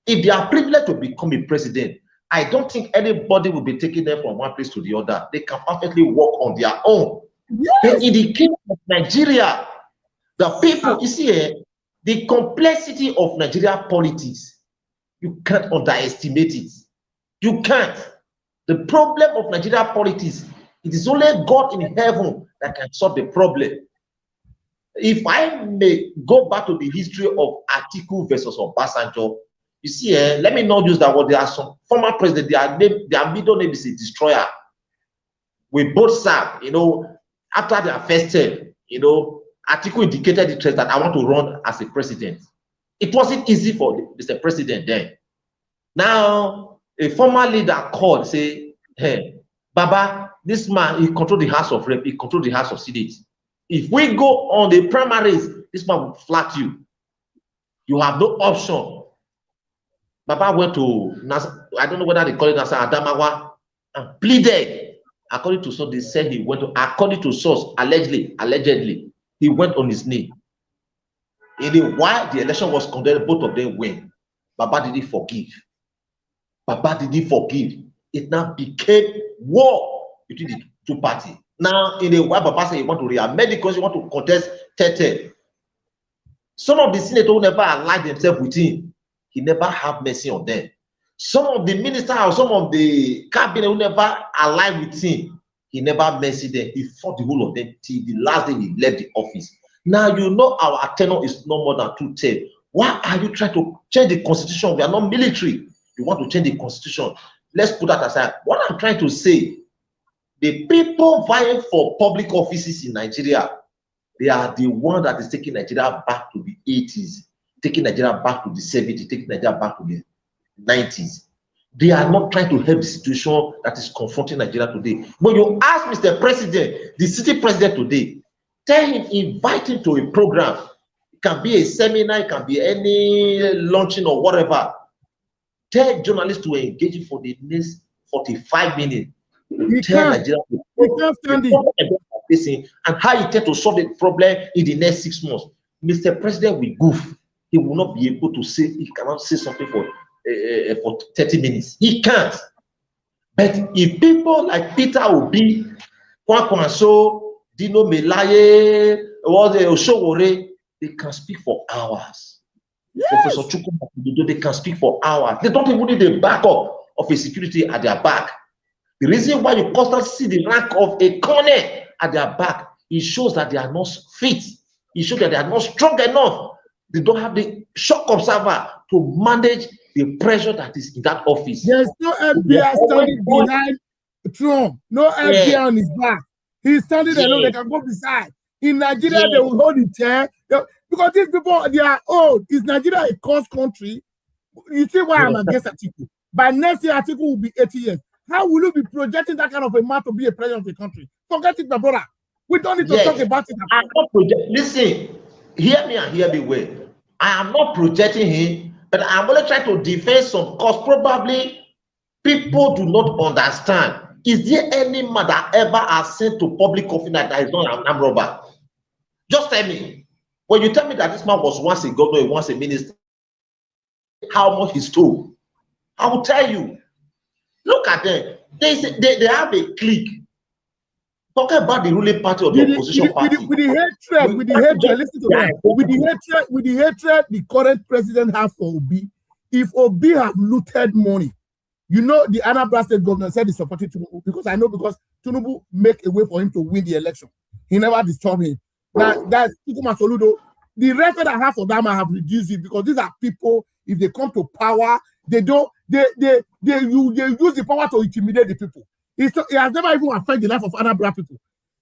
if they are privileged to become a president, I don't think anybody will be taking them from one place to the other. They can perfectly work on their own. Yes. In the case of Nigeria, the people, you see, the complexity of Nigeria politics, you can't underestimate it. You can't. The problem of Nigeria politics, it is only God in heaven that can solve the problem. If I may go back to the history of Atiku versus Obasanjo, you see, let me not use that word. There are some former presidents, their middle name is a destroyer. We both serve, after their first term, Atiku indicated interest that I want to run as a president. It wasn't easy for Mr. President then. Now, a former leader called, say, hey, Baba, this man, he controls the House of Rep, he controls the House of Senate. If we go on the primaries, this man will flat you. You have no option. Baba went to, I don't know whether they call it Nasa Adamawa, and pleaded. According to source, they said he went to, according to source, allegedly, he went on his knee. While the election was conducted, both of them win. Baba didn't forgive. It now became war between the two parties. Now, while Baba said he want to re-amend because he want to contest Tete. Some of the senators who never allied themselves with him, he never have mercy on them. Some of the ministers or some of the cabinet who never allied with him, he never mercy them. He fought the whole of them till the last day he left the office. Now our tenure is no more than 2 terms. Why are you trying to change the constitution? We are not military. You want to change the constitution. Let's put that aside. What I'm trying to say, the people vying for public offices in Nigeria, they are the one that is taking Nigeria back to the 80s, taking Nigeria back to the 70s, taking Nigeria back to the 90s. They are not trying to help the situation that is confronting Nigeria today. When you ask Mr. President, the city president today, tell him, invite him to a program. It can be a seminar, it can be any launching or whatever. Tell journalists to engage him for the next 45 minutes. Tell Nigeria and how he intend to solve the problem in the next 6 months. Mr. President will goof. He will not be able to say, he cannot say something for 30 minutes. He can't. But if people like Peter Obi, Kwankwanso, Dino Melaye, or Oshowore, they can speak for hours. Yes. Professor Chukwu, they can speak for hours. They don't even need the backup of a security at their back. The reason why you constantly see the rank of a colonel at their back it shows that they are not fit. It shows that they are not strong enough. They don't have the shock observer to manage the pressure that is in that office. There's no FBI standing behind Trump. No FBI on his back. He's standing alone. They can go beside. In Nigeria, they will hold the chair. Because these people, they are old. Is Nigeria a cost country? You see why I'm against Atiku. By next year, Atiku will be 80 years. How will you be projecting that kind of a man to be a president of the country? Forget it, my brother. We don't need to talk about it. I'm not listen, hear me and hear me well. I am not projecting him, but I'm only trying to defend some cause. Probably people do not understand. Is there any man that ever has said to public office that is not an armed robber? Just tell me. When you tell me that this man was once a governor, once a minister, how much he stole, I will tell you. Look at them. They have a clique. Talking about the ruling party or the opposition party. With the hatred, listen to that. With the hatred the current president has for Obi, if Obi have looted money, you know the Anambra State governor said he supported Tinubu because Tinubu make a way for him to win the election. He never disturbed him. Now that's Tikuma Soludo. The record I have for them, I have reduced it because these are people. If they come to power, they use the power to intimidate the people. It has never even affected the life of Anambra people.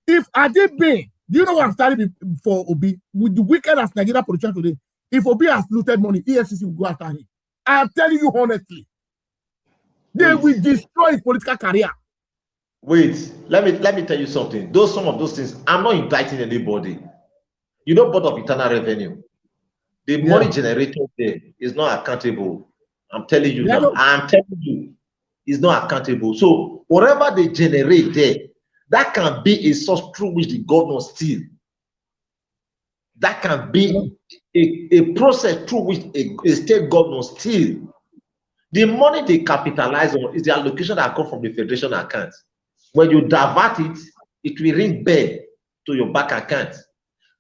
If I did be, do you know what I'm starting for Obi? With the wicked as Nigeria politician today, if Obi has looted money, EFCC will go after him. I am telling you honestly. They will destroy his political career. Wait, let me tell you something. Some of those things, I'm not indicting anybody. You know, Board of Internal Revenue, the money generated there is not accountable. I'm telling you now. I'm telling you, it's not accountable. So whatever they generate there, that can be a source through which the governor steal. That can be a process through which a state governor steal. The money they capitalize on is the allocation that comes from the federation account. When you divert it, it will ring bell to your bank account.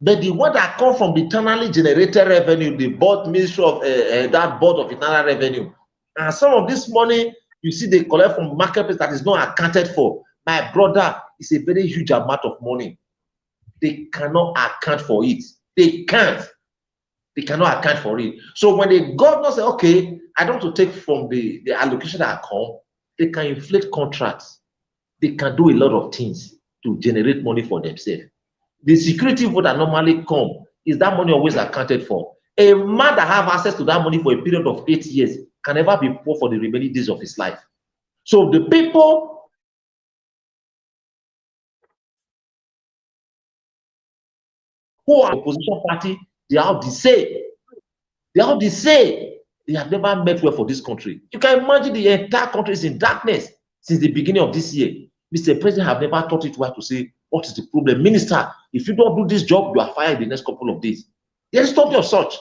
But the one that comes from the internally generated revenue, the board ministry of that board of internal revenue, and some of this money you see they collect from marketplace that is not accounted for. My brother, it's a very huge amount of money. They cannot account for it. They can't. They cannot account for it. So when the governor say, okay, I don't want to take from the allocation that come, they can inflate contracts. They can do a lot of things to generate money for themselves. The security vote that normally come, is that money always accounted for? A man that have access to that money for a period of 8 years can never be poor for the remaining days of his life. So the people who are opposition party, they are the same. They are the same. They have never met well for this country. You can imagine the entire country is in darkness since the beginning of this year. Mr. President have never thought it well to say, what is the problem? Minister, if you don't do this job, you are fired in the next couple of days. There is nothing of such.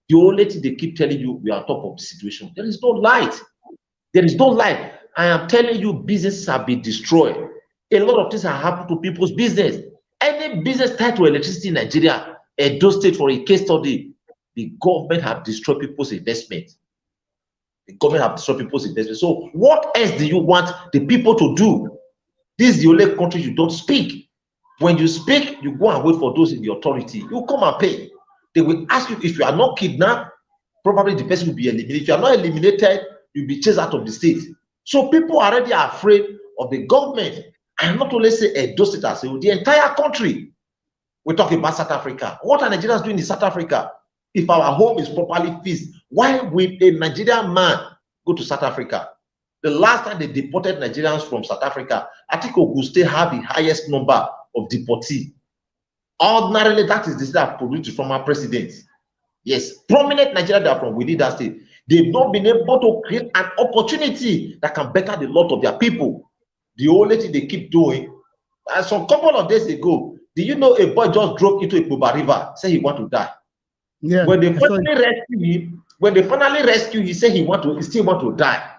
The only thing they keep telling you, we are on top of the situation. There is no light. There is no light. I am telling you, businesses have been destroyed. A lot of things have happened to people's business. Any business tied to electricity in Nigeria, Edo State for a case study, the government have destroyed people's investment. The government have destroyed people's investment. So what else do you want the people to do? This is the only country you don't speak. When you speak, you go and wait for those in the authority. You come and pay. They will ask you if you are not kidnapped, probably the person will be eliminated. If you are not eliminated, you'll be chased out of the state. So people are already afraid of the government. And not only say Edo State, I say the entire country. We're talking about South Africa. What are Nigerians doing in South Africa? If our home is properly fixed, why will a Nigerian man go to South Africa? The last time they deported Nigerians from South Africa, I think Ogun State have the highest number of deportees. Ordinarily, that is the state that produced from our president. Yes, prominent Nigerians that are from within that state. They've not been able to create an opportunity that can better the lot of their people. The only thing they keep doing, and some couple of days ago, do you know a boy just drove into a Buba River, say he want to die? Yeah. When they finally rescue him, he said he still want to die.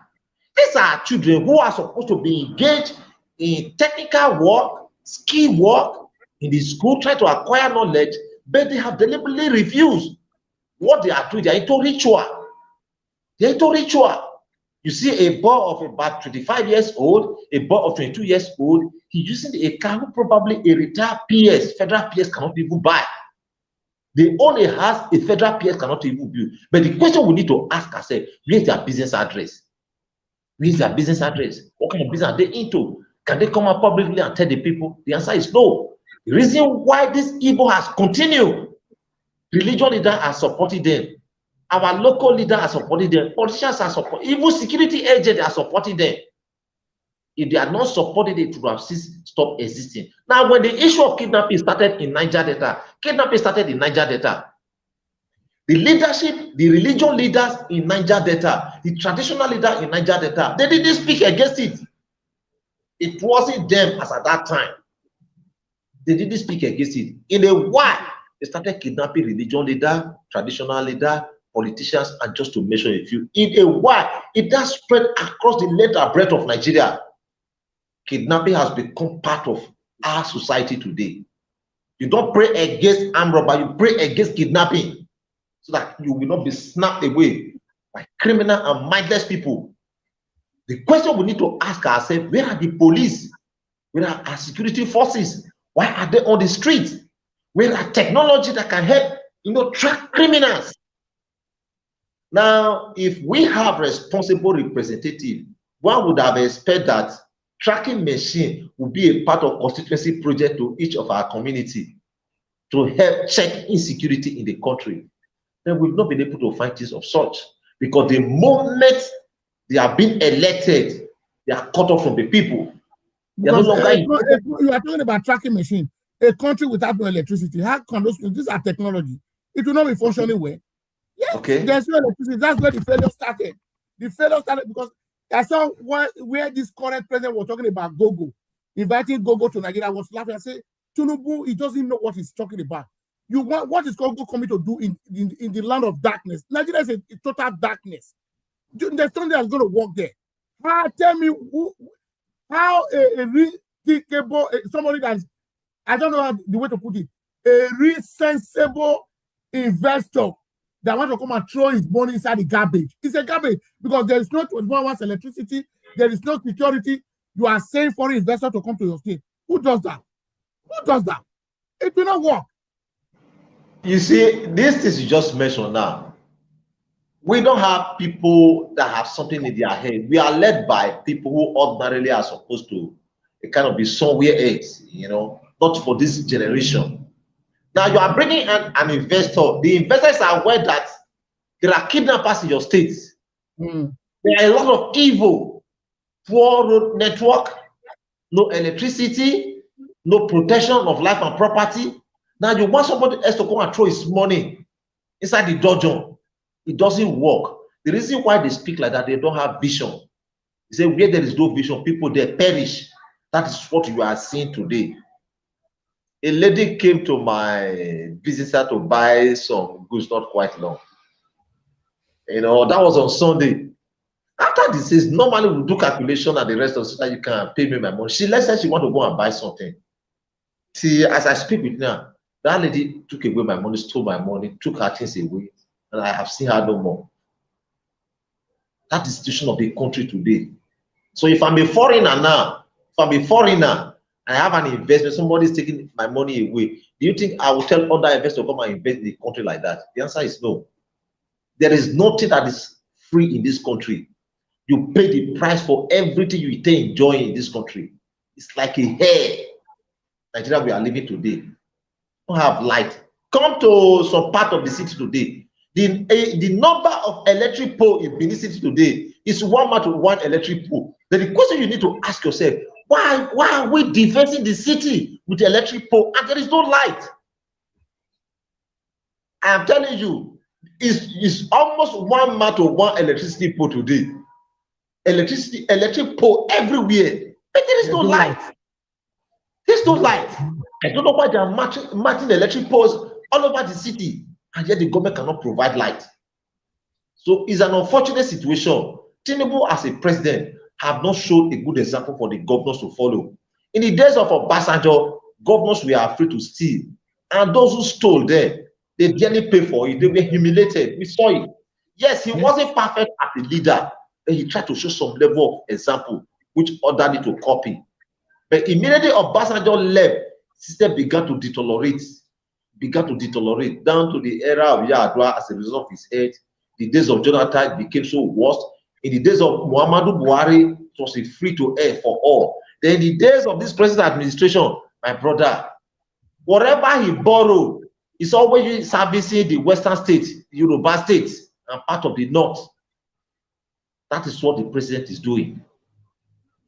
These are children who are supposed to be engaged in technical work, skill work in the school, trying to acquire knowledge, but they have deliberately refused. What they are doing, they are into ritual. They are into ritual. You see a boy of about 25 years old, a boy of 22 years old, He's using a car who probably a retired PS, federal PS cannot even buy. They own a house a federal PS cannot even build. But the question we need to ask ourselves, where's their business address? Where's their business address? What kind of business are they into? Can they come out publicly and tell the people? The answer is no. The reason why this evil has continued, religious leaders are supporting them. Our local leaders are supporting them. Politicians are supporting, even security agents are supporting them. If they are not supported, it would have stopped existing. Now, when the issue of kidnapping started in Niger Delta, the leadership, the religious leaders in Niger Delta, the traditional leaders in Niger Delta, they didn't speak against it. It wasn't them as at that time. They didn't speak against it. In a while, they started kidnapping religious leaders, traditional leaders, politicians, and just to mention a few. In a while, it does spread across the length and breadth of Nigeria. Kidnapping has become part of our society today. You don't pray against armed robbery, you pray against kidnapping so that you will not be snapped away by criminal and mindless people. The question we need to ask ourselves, where are the police? Where are our security forces? Why are they on the streets? Where are technology that can help, track criminals? Now, if we have responsible representative, one would have expected that tracking machine will be a part of constituency project to each of our community to help check insecurity in the country. Then we've not been able to find things of such, because the moment they are being elected, they are cut off from the people. They are no longer you are talking about tracking machine. A country without no electricity, how can these are technology? It will not be functioning well. Yes, okay. There's no electricity. That's where the failure started. The failure started because I saw where this current president was talking about Gogo, inviting Gogo to Nigeria. I was laughing. I said, Tinubu, he doesn't know what he's talking about. What is Gogo coming to do in the land of darkness? Nigeria is a total darkness. There's something that's going to work there. Tell me how a rethinkable, somebody that's, I don't know the way to put it, a real sensible investor that want to come and throw his money inside the garbage. It's a garbage because there is no 21 hours electricity, there is no security. You are saying foreign investor to come to your state. Who does that? Who does that? It will not work. You see, this thing you just mentioned now, we don't have people that have something in their head. We are led by people who ordinarily are supposed to kind of be somewhere else, not for this generation. Now you are bringing an investor. The investors are aware that there are kidnappers in your state. There are a lot of evil, poor road network, no electricity, no protection of life and property. Now you want somebody else to come and throw his money inside the dungeon. It doesn't work. The reason why they speak like that, they don't have vision. They say where there is no vision, people they perish. That is what you are seeing today. A lady came to my visitor to buy some goods not quite long. That was on Sunday. After this, says normally we do calculation and the rest of so that you can pay me my money. Let's say she want to go and buy something. See, as I speak with her, that lady took away my money, stole my money, took her things away, and I have seen her no more. That is the situation of the country today. So if I'm a foreigner now, I have an investment, somebody is taking my money away. Do you think I will tell other investors to come and invest in the country like that? The answer is no. There is nothing that is free in this country. You pay the price for everything you enjoy in this country. It's like a hair. Nigeria we are living today. We don't have light. Come to some part of the city today. The number of electric pole in Benin City today is 1 man to 1 electric pole. Then the question you need to ask yourself, why are we defacing the city with electric pole and there is no light? I am telling you, it's almost 1 man to 1 electricity pole today. Electric pole everywhere, but there is no light. There's no light. I don't know why they are matching electric poles all over the city, and yet the government cannot provide light. So it's an unfortunate situation. Tinubu, as a president, have not shown a good example for the governors to follow. In the days of Obasanjo, governors were afraid to steal, and those who stole there, they dearly pay for it. They were humiliated. We saw it. Yes, he wasn't perfect as a leader, but he tried to show some level of example which others need to copy. But immediately Obasanjo left, system began to deteriorate down to the era of Yar'Adua as a result of his health. The days of Jonathan became so worse. In the days of Muhammadu Buhari, it was a free to air for all. Then the days of this present administration, my brother, whatever he borrowed is always servicing the western states, Yoruba states, and part of the north. That is what the president is doing.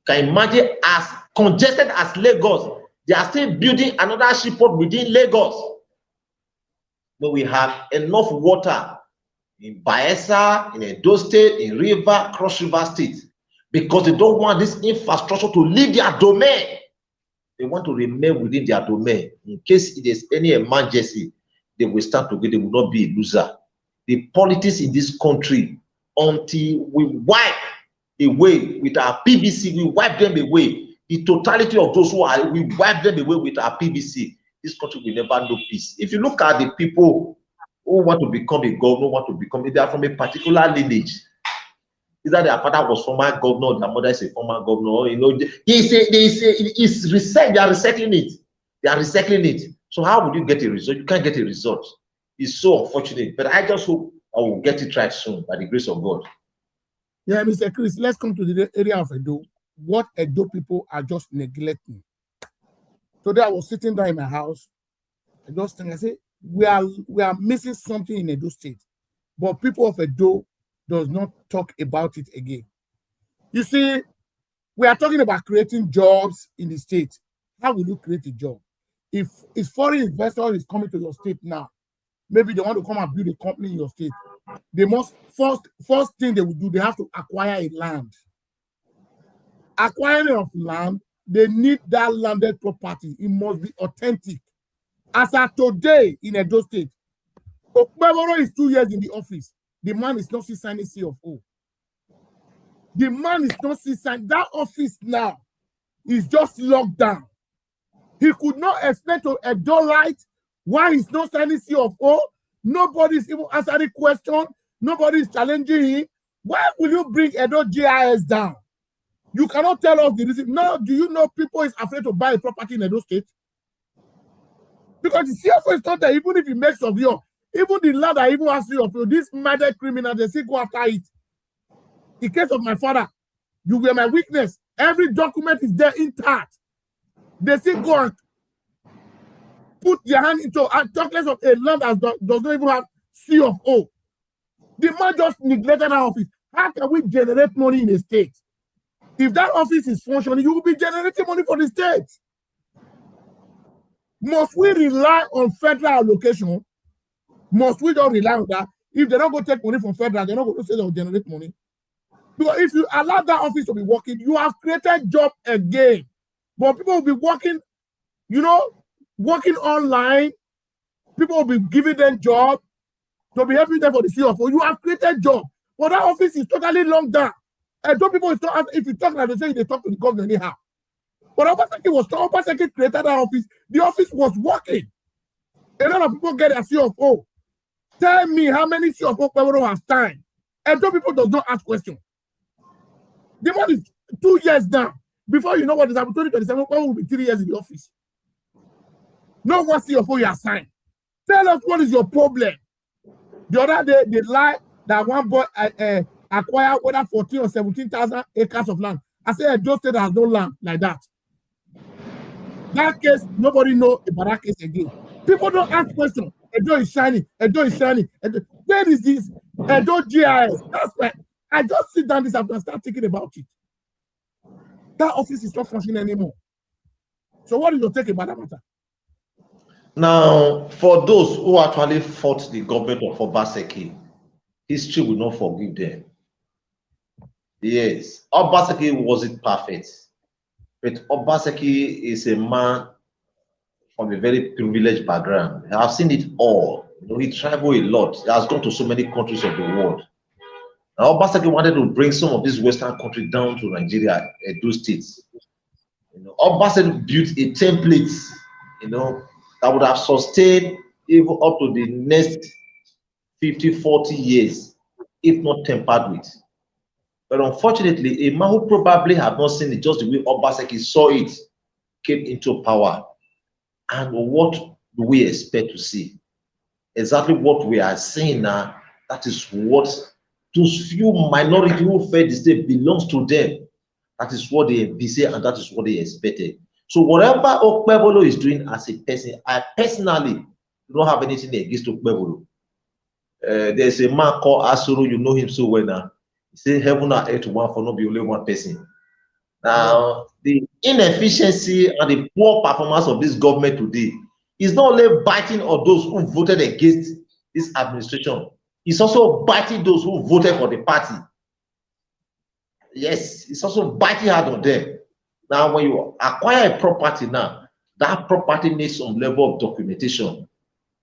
Can you imagine, as congested as Lagos, they are still building another seaport within Lagos. But we have enough water in Bayelsa, in Edo State, in Cross River State, because they don't want this infrastructure to leave their domain. They want to remain within their domain. In case there's any emergency, they will stand together, they will not be a loser. The politics in this country, until we wipe away with our PVC, we wipe them away. The totality of those who are, we wipe them away with our PVC. This country will never know peace. If you look at the people who want to become a governor, they are from a particular lineage. Either their father was former governor, their mother is a former governor. You know, they are recycling it. They are recycling it. So how would you get a result? You can't get a result. It's so unfortunate. But I just hope I will get it right soon by the grace of God. Yeah, Mr. Chris, let's come to the area of Edo. What Edo people are just neglecting. Today I was sitting down in my house. I just think, I say, we are missing something in Edo State. But people of Edo does not talk about it again. You see, we are talking about creating jobs in the state. How will you create a job? If foreign investor is coming to your state now, maybe they want to come and build a company in your state, they must first thing they will do, they have to acquire a land. Acquiring of land, they need that landed property. It must be authentic. As of today in Edo State, Okpeboro is 2 years in the office. The man is not still signing CFO. The man is not still signing. That office now is just locked down. He could not explain to Edolite why he's not signing CFO. Nobody's even answering the question. Nobody is challenging him. Why will you bring Edo GIS down? You cannot tell us the reason. Now, do you know people is afraid to buy a property in Edo State? Because the CFO is not there, even if he makes of you. Even the land I even ask you, this murder criminal, they still go after it. In case of my father, you were my witness. Every document is there intact. They still go and put their hand into talk less of a land that does not even have CFO. The man just neglected that office. How can we generate money in a state? If that office is functioning, you will be generating money for the state. Must we rely on federal allocation? Must we don't rely on that? If they don't go take money from federal, they're not going to say they'll generate money. Because if you allow that office to be working, you have created job again. But people will be working, working online. People will be giving them job to be helping them for the CFO. You have created job. But that office is totally locked down. And those people, if you talk like they say, they talk to the government anyhow. But Obaseki created that office. The office was working. A lot of people get a CFO. Tell me how many CFO people have time. And those people does not ask questions. The one is 2 years down. Before you know what is happening, 2027, people will be 3 years in the office. No one CFO you assigned. Tell us what is your problem. The other day, they lied that one boy acquired whether 14 or 17,000 acres of land. I said, Edo State has no land like that. That case, nobody knows about that case again. People don't ask questions. Edo is shining. Edo is shining. Where is this? Edo GIS. That's why I just sit down this afternoon and start thinking about it. That office is not functioning anymore. So what is your take about that matter? Now, for those who actually fought the government of Obaseki, history will not forgive them. Yes, Obaseki wasn't perfect, but Obaseki is a man from a very privileged background. I've seen it all. He traveled a lot. He has gone to so many countries of the world. Now, Obaseki wanted to bring some of these Western countries down to Nigeria, Edo states. Obaseki built a template, that would have sustained even up to the next 50, 40 years, if not tampered with. But unfortunately, a man who probably have not seen it just the way Obaseki saw it, came into power. And what do we expect to see? Exactly what we are seeing now. That is what those few minority who felt the state belongs to them. That is what they envisaged and that is what they expected. So whatever Okpebholo is doing as a person, I personally do not have anything against Okpebholo. There's a man called Asuru, you know him so well now. He said heaven and earth one for not be only one person. Now, the inefficiency and the poor performance of this government today is not only biting on those who voted against this administration, it's also biting those who voted for the party. Yes, it's also biting hard on them. Now, when you acquire a property now, that property needs some level of documentation.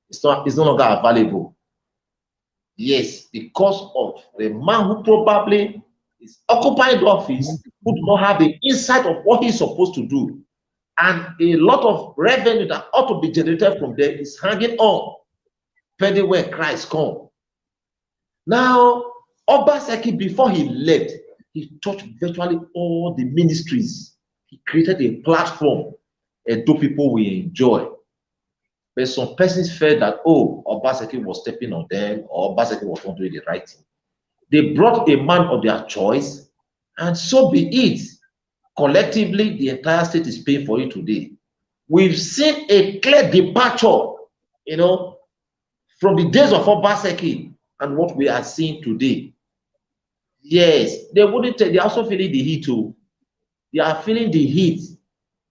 It's no longer available. Yes, because of the man who probably is occupying the office, who do not have the insight of what he's supposed to do. And a lot of revenue that ought to be generated from there is hanging on, depending where Christ come. Now, Obaseki, before he left, he touched virtually all the ministries. He created a platform and two people will enjoy. But some persons felt that, oh, Obaseki was stepping on them, or Obaseki was not doing the right thing. They brought a man of their choice, and so be it. Collectively, the entire state is paying for it today. We've seen a clear departure, from the days of Obaseki and what we are seeing today. Yes, they wouldn't. They're also feeling the heat too. They are feeling the heat.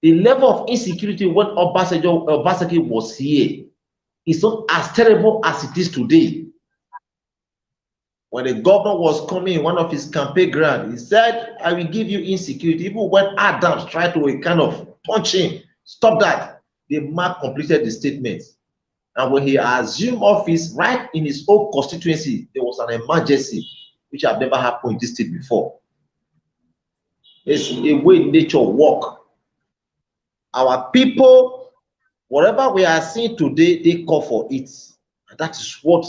The level of insecurity when Obaseki was here is not as terrible as it is today. When the governor was coming in one of his campaign ground, he said, I will give you insecurity. Even when Adams tried to kind of punch him, stop that. The man completed the statement. And when he assumed office right in his own constituency, there was an emergency, which have never happened in this state before. It's a way nature work. Our people, whatever we are seeing today, they call for it. And that is what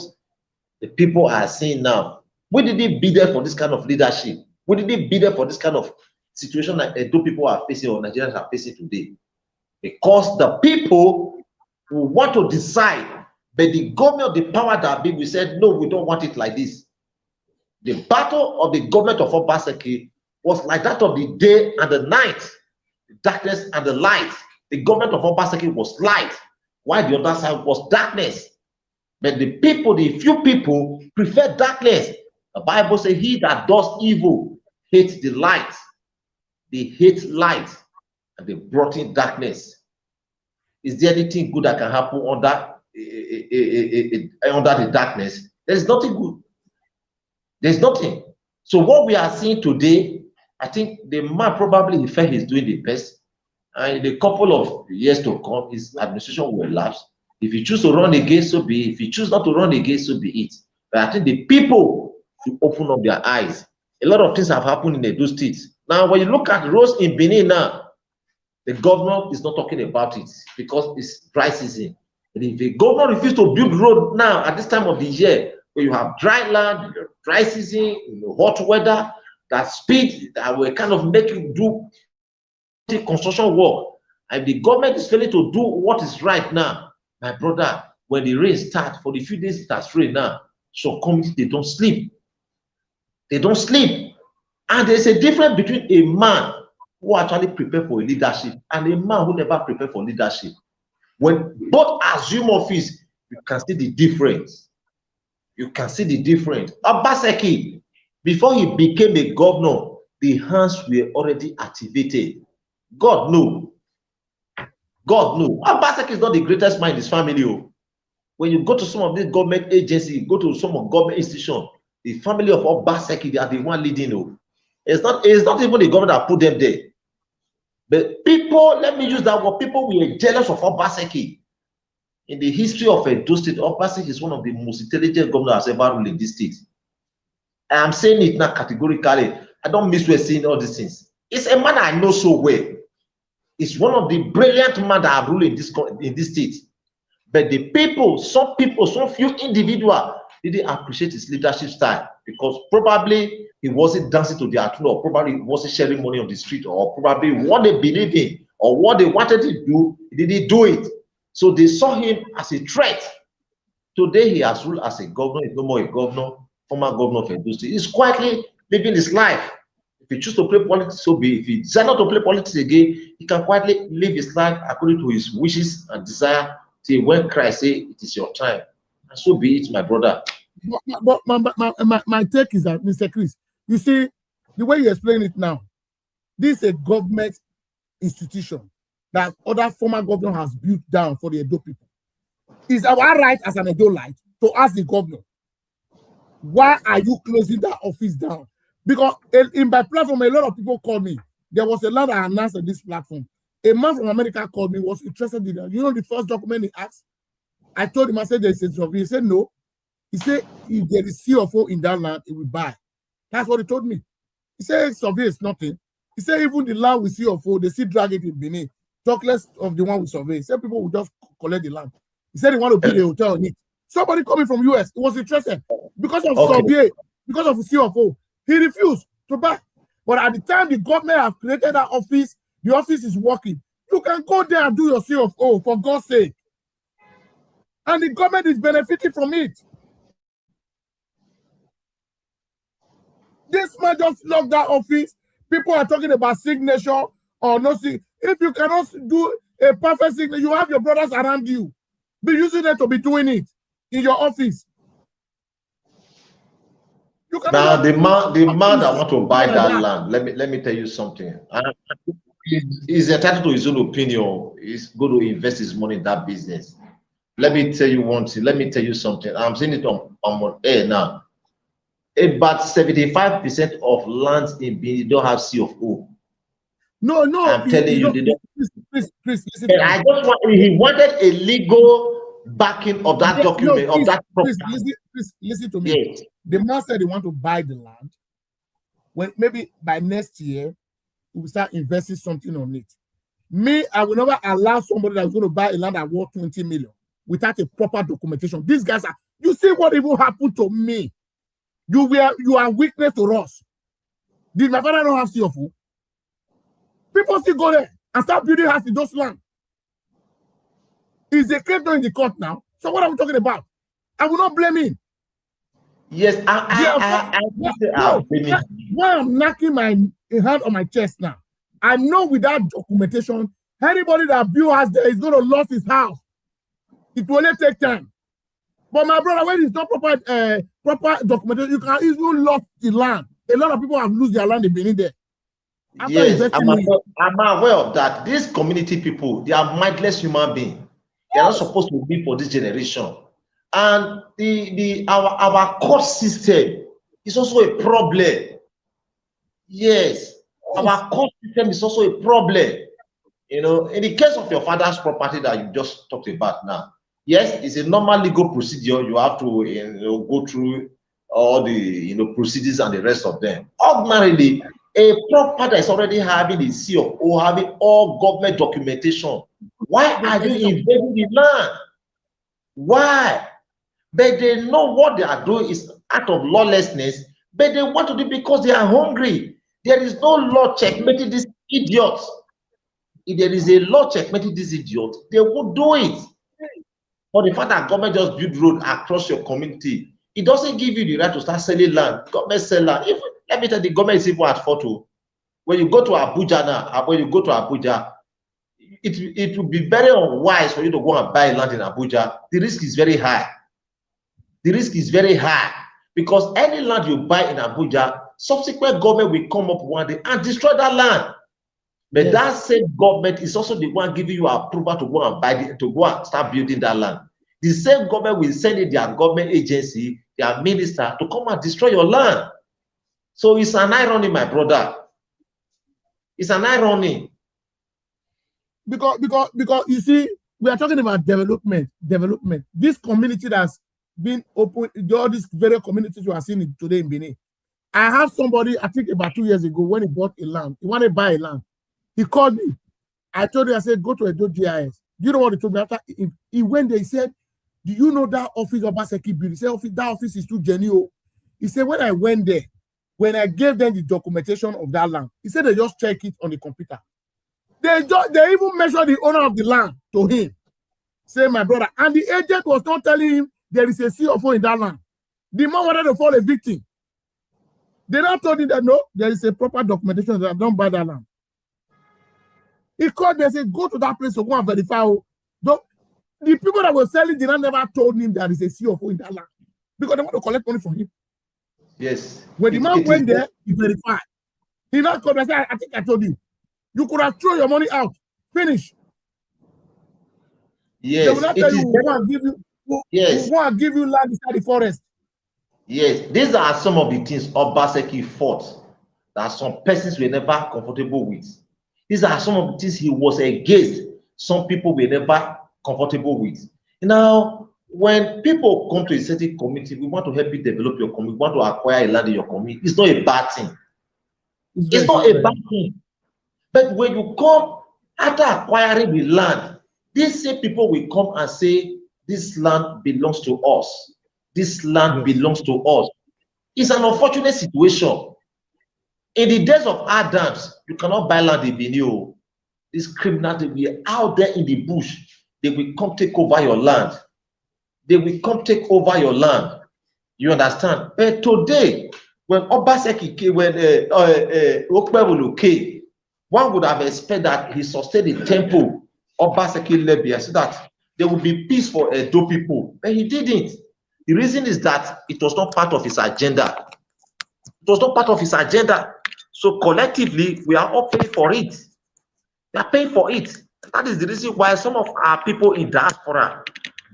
the people are seeing now. We didn't be there for this kind of leadership. We didn't be there for this kind of situation that Edo people are facing or Nigerians are facing today. Because the people who want to decide, but the government of the power that be, we said, no, we don't want it like this. The battle of the government of Obaseki was like that of the day and the night, the darkness and the light. The government of Obaseki was light, while the other side was darkness. But the people, the few people, prefer darkness. The Bible says, he that does evil hates the light. They hate light, and they brought in darkness. Is there anything good that can happen under the darkness? There's nothing good. There's nothing. So what we are seeing today, I think the man probably he felt he's doing the best. And in a couple of years to come, his administration will elapse. If you choose to run again, so be it. If you choose not to run again, so be it. But I think the people should open up their eyes. A lot of things have happened in Edo State. Now, when you look at roads in Benin now, the governor is not talking about it because it's dry season. And if the governor refuses to build road now at this time of the year, where you have dry land, dry season, hot weather, that speed that will kind of make you do construction work, and the government is failing to do what is right now, my brother, when the rain starts, for the few days it has rained now, so communities, they don't sleep. They don't sleep. And there's a difference between a man who actually prepared for a leadership and a man who never prepared for leadership. When both assume office, you can see the difference. You can see the difference. Obaseki, before he became a governor, the hands were already activated. God knew. God knew. Obaseki is not the greatest man in his family. Oh. When you go to some of these government agencies, go to some of government institutions, the family of Obaseki, they are the one leading. Oh. It's not even the government that put them there. But people, let me use that word, people were jealous of Obaseki. In the history of Edo State, Obaseki is one of the most intelligent governors that has ever ruled in this state. I am saying it now categorically. I don't miss we're saying all these things. It's a man I know so well. It's one of the brilliant men that have ruled in this state. But the people, some few individuals didn't appreciate his leadership style because probably he wasn't dancing to their tune, or probably he wasn't sharing money on the street, or probably what they believe in or what they wanted to do, he didn't do it. So they saw him as a threat. Today he has ruled as a governor. He's no more a governor, former governor of Edo State. He's quietly living his life. If he chooses to play politics, so be it. If he decides not to play politics again, he can quietly live his life according to his wishes and desire till when Christ say it is your time. And so be it, my brother. But my take is that, Mr. Chris, you see, the way you explain it now, this is a government institution that other former governor has built down for the Edo people. It's our right as an Edo-lite to ask the governor, why are you closing that office down? Because in my platform, a lot of people called me. There was a lot I announced on this platform. A man from America called me, was interested in that. You know the first document he asked? I told him, I said, there's a survey. He said, no. He said, if there is CFO in that land, he will buy. That's what he told me. He said, survey is nothing. He said, even the land with CFO, they still drag it in Benin. Talk less of the one with survey. He said, people will just collect the land. He said, he want to build a hotel on it. Somebody coming from US, he was interested. Because of survey, because of CFO, he refused to buy. But at the time the government have created that office, the office is working. You can go there and do your CFO, for God's sake. And the government is benefiting from it. This man just locked that office. People are talking about signature or no signature. If you cannot do a perfect signature, you have your brothers around you. Be using them to be doing it in your office. Now the man that want to buy that land, let me tell you something. He's entitled to his own opinion. He's going to invest his money in that business. Let me tell you one thing. Let me tell you something. I'm saying it on air now. About 75% of lands in Benin don't have CFO. No. I'm telling you, they don't. Please, listen. I just want. He wanted a legal backing of that document, of that property. Please listen to me. Yes. The man said he want to buy the land. When maybe by next year, we will start investing something on it. Me, I will never allow somebody that's going to buy a land that worth 20 million without a proper documentation. These guys are. You see what even happened to me? You are witness to us. Did my father not have CFO? People still go there and start building houses in those land. Is the case not in the court now? So what are we talking about? I will not blame him. Yes, why I'm knocking my hand on my chest now? I know without documentation, anybody that build house there is going to lose his house. It will only take time. But my brother, when it's not proper documentation, you can easily lose the land. A lot of people have lost their land in Benin there. Yes, I'm aware of that. These community people, they are mindless human beings. They are not supposed to be for this generation. And our court system is also a problem. Yes, our court system is also a problem. You know, in the case of your father's property that you just talked about now, yes, it's a normal legal procedure. You have to go through all the procedures and the rest of them. Ordinarily, a property that is already having the seal or having all government documentation, why are you invading the land? Why? But they know what they are doing is out of lawlessness, but they want to do it because they are hungry. There is no law checkmating these idiots. If there is a law checkmating these idiots, they will do it. For the fact that government just build road across your community, it doesn't give you the right to start selling land. Government sell land. Let me tell you, the government is even at fault. When you go to Abuja now, it will be very unwise for you to go and buy land in Abuja. The risk is very high. The risk is very high because any land you buy in Abuja, subsequent government will come up one day and destroy that land. But yes, that same government is also the one giving you approval to go and to go and start building that land. The same government will send in their government agency, their minister, to come and destroy your land. So it's an irony, my brother. It's an irony. Because you see, we are talking about development. This community that's been open, all these various communities you are seeing today in Benin. I have somebody, I think about 2 years ago, when he bought a land, he wanted to buy a land. He called me. I told him, I said, go to Edo GIS. You know what he told me? After he went there, he said, do you know that office of Baseki building? He said, that office is too genuine. He said, when I went there, when I gave them the documentation of that land, he said they just check it on the computer. They even measured the owner of the land to him. Say, my brother. And the agent was not telling him there is a CFO in that land. The man wanted to fall a victim. They now told him that no, there is a proper documentation that don't buy that land. He called, they said, go to that place to go and verify. The people that were selling the land never told him there is a CFO in that land because they want to collect money from him. Yes. When the man went there, he verified. He now called and said, I think I told you. You could have thrown your money out. Finish. Yes. They will not tell you, we want to give you, yes. we want to give you land inside the forest. Yes, these are some of the things Obaseki fought that some persons were never comfortable with. These are some of the things he was against. Some people were never comfortable with. Now, when people come to a certain community, we want to help you develop your community, we want to acquire a land in your community. It's not a bad thing. It's not a bad thing. But when you come after acquiring the land, these same people will come and say, this land belongs to us. This land belongs to us. It's an unfortunate situation. In the days of Adams, you cannot buy land in Benin. These criminals, they will be out there in the bush. They will come take over your land. They will come take over your land. You understand? But today, when Obaseki came, when Okpebulu came, one would have expected that he sustained the temple Obaseki Libya so that there would be peace for Edo people. But he didn't. The reason is that it was not part of his agenda. It was not part of his agenda. So collectively, we are all paying for it. We are paying for it. That is the reason why some of our people in diaspora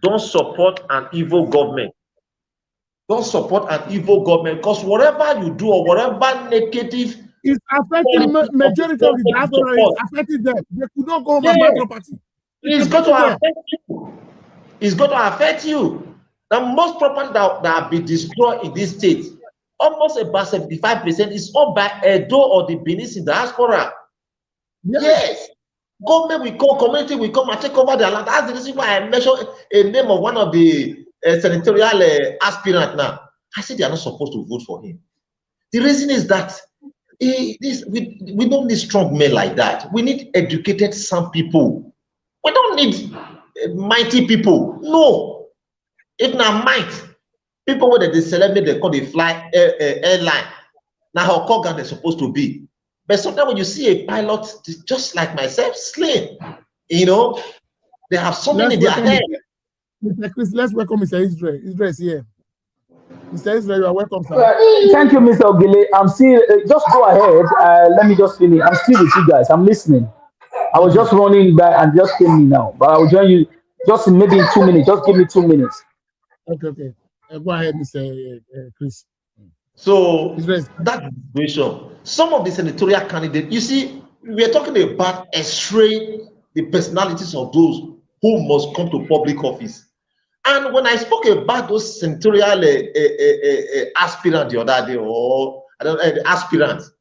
don't support an evil government. Don't support an evil government because whatever you do or whatever negative is affecting majority of the diaspora. It's affecting them. They could not go home and buy property. It's going to affect you. It's going to affect you. The most property that have been destroyed in this state, almost about 75% is owned by Edo or the Benin in diaspora. Yes. Government will come, community will come and take over their land. That's the reason why I mentioned a name of one of the senatorial aspirants now. I said they are not supposed to vote for him. The reason is that we don't need strong men like that. We need educated some people. We don't need mighty people. No. If not might, people where they celebrate, they call the fly airline. Now how Kogan they're supposed to be. But sometimes when you see a pilot, just like myself, slim, you know, they have something in their head. Mr. Chris, let's welcome Mr. Israel. Israel is here. Mr. Israel, you are welcome, sir. Thank you, Mr. Ogile. I'm still, just go ahead. Let me just finish. I'm still with you guys. I'm listening. I was just running back and just came in now, but I will join you just maybe in 2 minutes. Just give me 2 minutes. Okay. Go ahead, Mr. Chris. So that situation, some of the senatorial candidates, you see, we are talking about extraying the personalities of those who must come to public office. And when I spoke about those senatorial aspirants the other day, or I don't know, aspirants,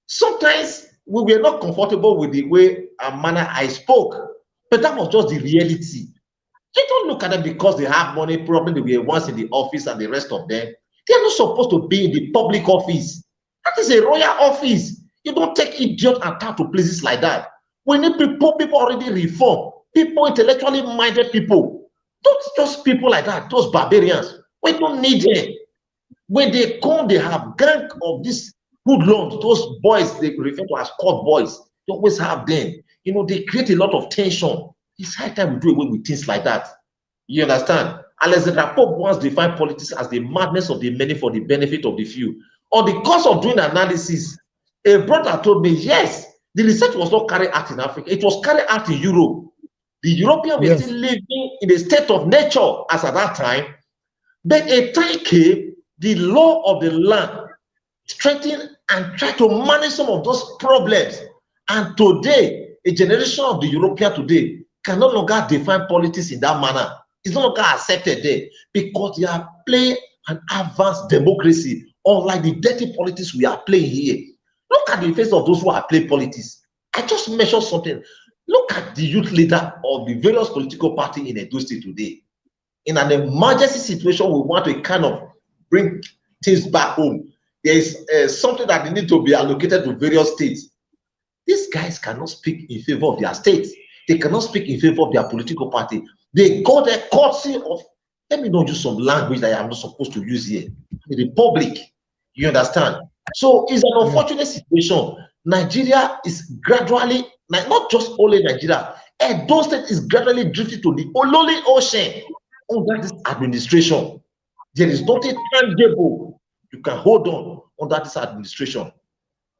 sometimes we were not comfortable with the way and manner I spoke, but that was just the reality. You don't look at them because they have money, probably they were once in the office and the rest of them. They are not supposed to be in the public office. That is a royal office. You don't take idiot and turn to places like that. We need people already reform, people intellectually minded people. Don't just people like that, those barbarians. We don't need them. When they come, they have gang of these hoodlums, those boys they refer to as court boys. They always have them. You know, they create a lot of tension. It's high time we do away with things like that. You understand? Alexander Pope once defined politics as the madness of the many for the benefit of the few. On the course of doing analysis, a brother told me, yes, the research was not carried out in Africa. It was carried out in Europe. The Europeans were still living in a state of nature as at that time. But a time came, the law of the land strengthened and tried to manage some of those problems. And today, a generation of the European today can no longer define politics in that manner. It's no longer accepted there because they are playing an advanced democracy, unlike the dirty politics we are playing here. Look at the face of those who are playing politics. I just mentioned something. Look at the youth leader of the various political parties in Edo State today. In an emergency situation, we want to kind of bring things back home. There is something that they need to be allocated to various states. These guys cannot speak in favor of their state. They cannot speak in favor of their political party. They got a courtesy of, let me not use some language that I'm not supposed to use here. The public, you understand? So it's an unfortunate situation. Nigeria is gradually, not just only Nigeria, Edo State is gradually drifting to the Ololi Ocean under this administration. There is nothing tangible you can hold on under this administration.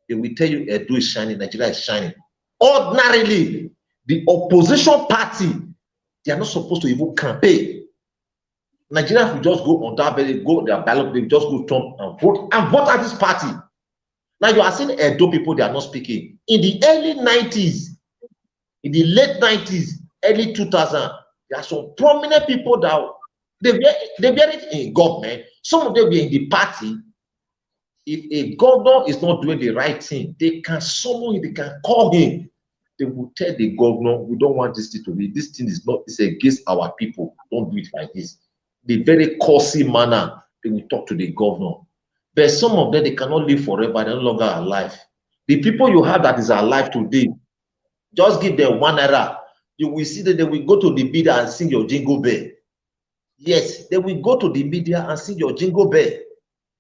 They will tell you Edo is shining, Nigeria is shining. Ordinarily, the opposition party, they are not supposed to even campaign. Nigerians will just go on that very, go their ballot, they just go turn and vote at this party. Now you are seeing Edo people, they are not speaking. In the early 90s, in the late 90s, early 2000, there are some prominent people that they were in government. Some of them were in the party. If a governor is not doing the right thing, they can summon him, they can call him. They will tell the governor, we don't want this thing to be, this thing is not, it's against our people. Don't do it like this. The very courtesy manner, they will talk to the governor. But some of them, they cannot live forever, they're no longer alive. The people you have that is alive today, just give them 1 naira. You will see that they will go to the media and sing your jingle bell. Yes, they will go to the media and sing your jingle bell.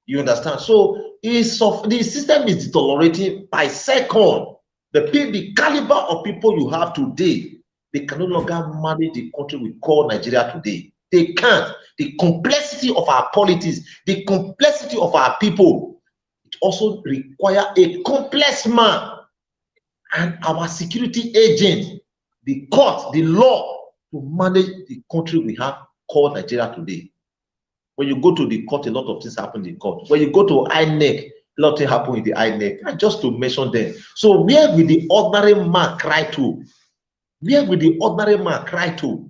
You understand? So the system is deteriorating by second. The caliber of people you have today, they can no longer manage the country we call Nigeria today. They can't. The complexity of our politics, the complexity of our people, it also requires a complex man and our security agent, the court, the law, to manage the country we have called Nigeria today. When you go to the court, a lot of things happen in the court. When you go to INEC, a lot of things happen in the INEC. Just to mention them. So where will the ordinary man cry to? Where will the ordinary man cry to?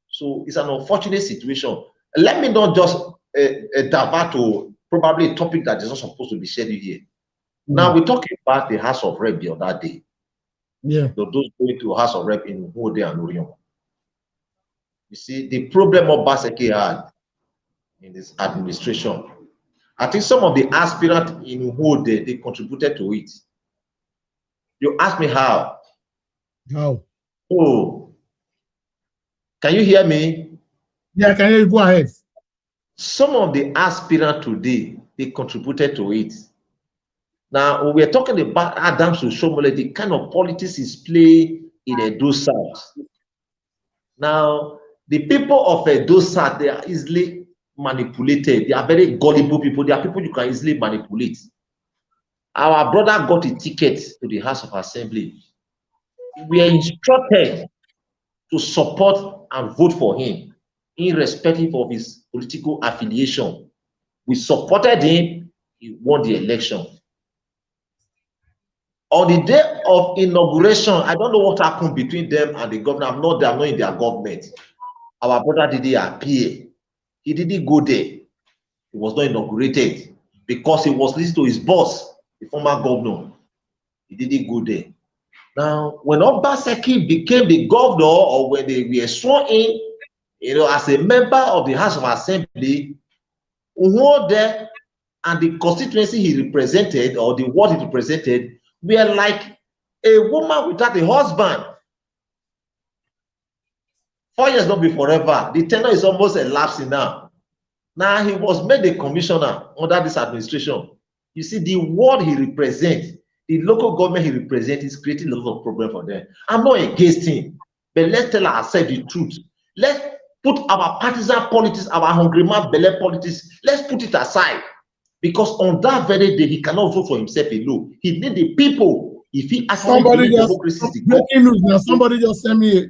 So it's an unfortunate situation. Let me not just divert to probably a topic that is not supposed to be shared here. Now we're talking about the House of Rep the other day. Yeah. So those going to House of Rep in Hode and Orion. You see, the problem of Baseke had in this administration, I think some of the aspirants in Hode, they contributed to it. You ask me how? How? Oh, can you hear me? Yeah, can you go ahead? Some of the aspirants today, they contributed to it. Now, we are talking about Adams Oshomole, the kind of politics is playing in Edo South. Now, the people of Edo South, they are easily manipulated. They are very gullible people. They are people you can easily manipulate. Our brother got a ticket to the House of Assembly. We are instructed to support and vote for him, irrespective of his political affiliation. We supported him, he won the election. On the day of inauguration, I don't know what happened between them and the governor. I'm not in their government. Our brother didn't appear. He didn't go there. He was not inaugurated because he was listening to his boss, the former governor. He didn't go there. Now, when Obaseki became the governor, or when they were sworn in, as a member of the House of Assembly, Uhode and the constituency he represented, or the ward he represented, were like a woman without a husband. 4 years not be forever. The tenure is almost elapsing now. Now he was made a commissioner under this administration. You see, the ward he represents, the local government he represents, is creating a lot of problems for them. I'm not against him, but let's tell ourselves the truth. Let's put our partisan politics, our hungry man belly politics, let's put it aside. Because on that very day, he cannot vote for himself alone. He needs the people. If he actually believes democracy is the breaking news now, somebody just sent me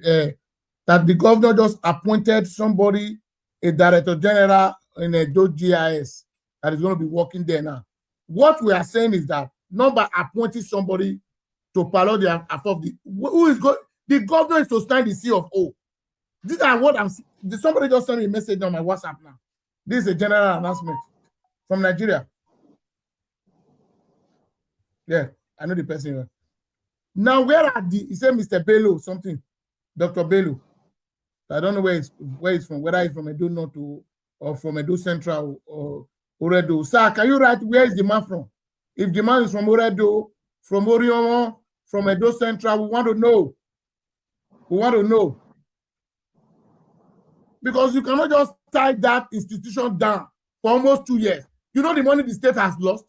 that the governor just appointed somebody, a director general in a GIS, that is going to be working there now. What we are saying is that not by appointing somebody to parallel the after of the governor is to stand the CFO. These are what I'm. Somebody just sent me a message on my WhatsApp now. This is a general announcement from Nigeria. Yeah, I know the person. Now, where are he said Mr. Bello, something, Dr. Bello. I don't know where he's from, whether he's from Edo North or from Edo Central or Oredo. Sir, can you write where is the man from? If the man is from Oredo, from Orion, from Edo Central. We want to know. We want to know. Because you cannot just tie that institution down for almost 2 years. You know the money the state has lost?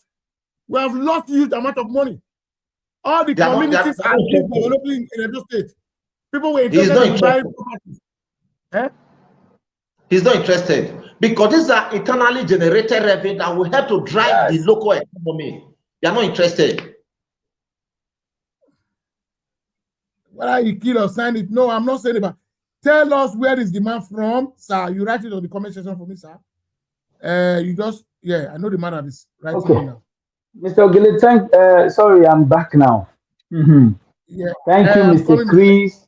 We have lost huge amount of money. All the communities are developing in Edo State. People were interested in buying properties. Eh? He's not interested because these are internally generated revenue that will help to drive the local economy. They are not interested. Whether you kill or sign it, no, I'm not saying about. Tell us where is the man from, sir. You write it on the comment section for me, sir. You just, I know the man that is writing okay. now. Mr. Ogile, sorry, I'm back now. Yeah. Thank you, Mr. Chris.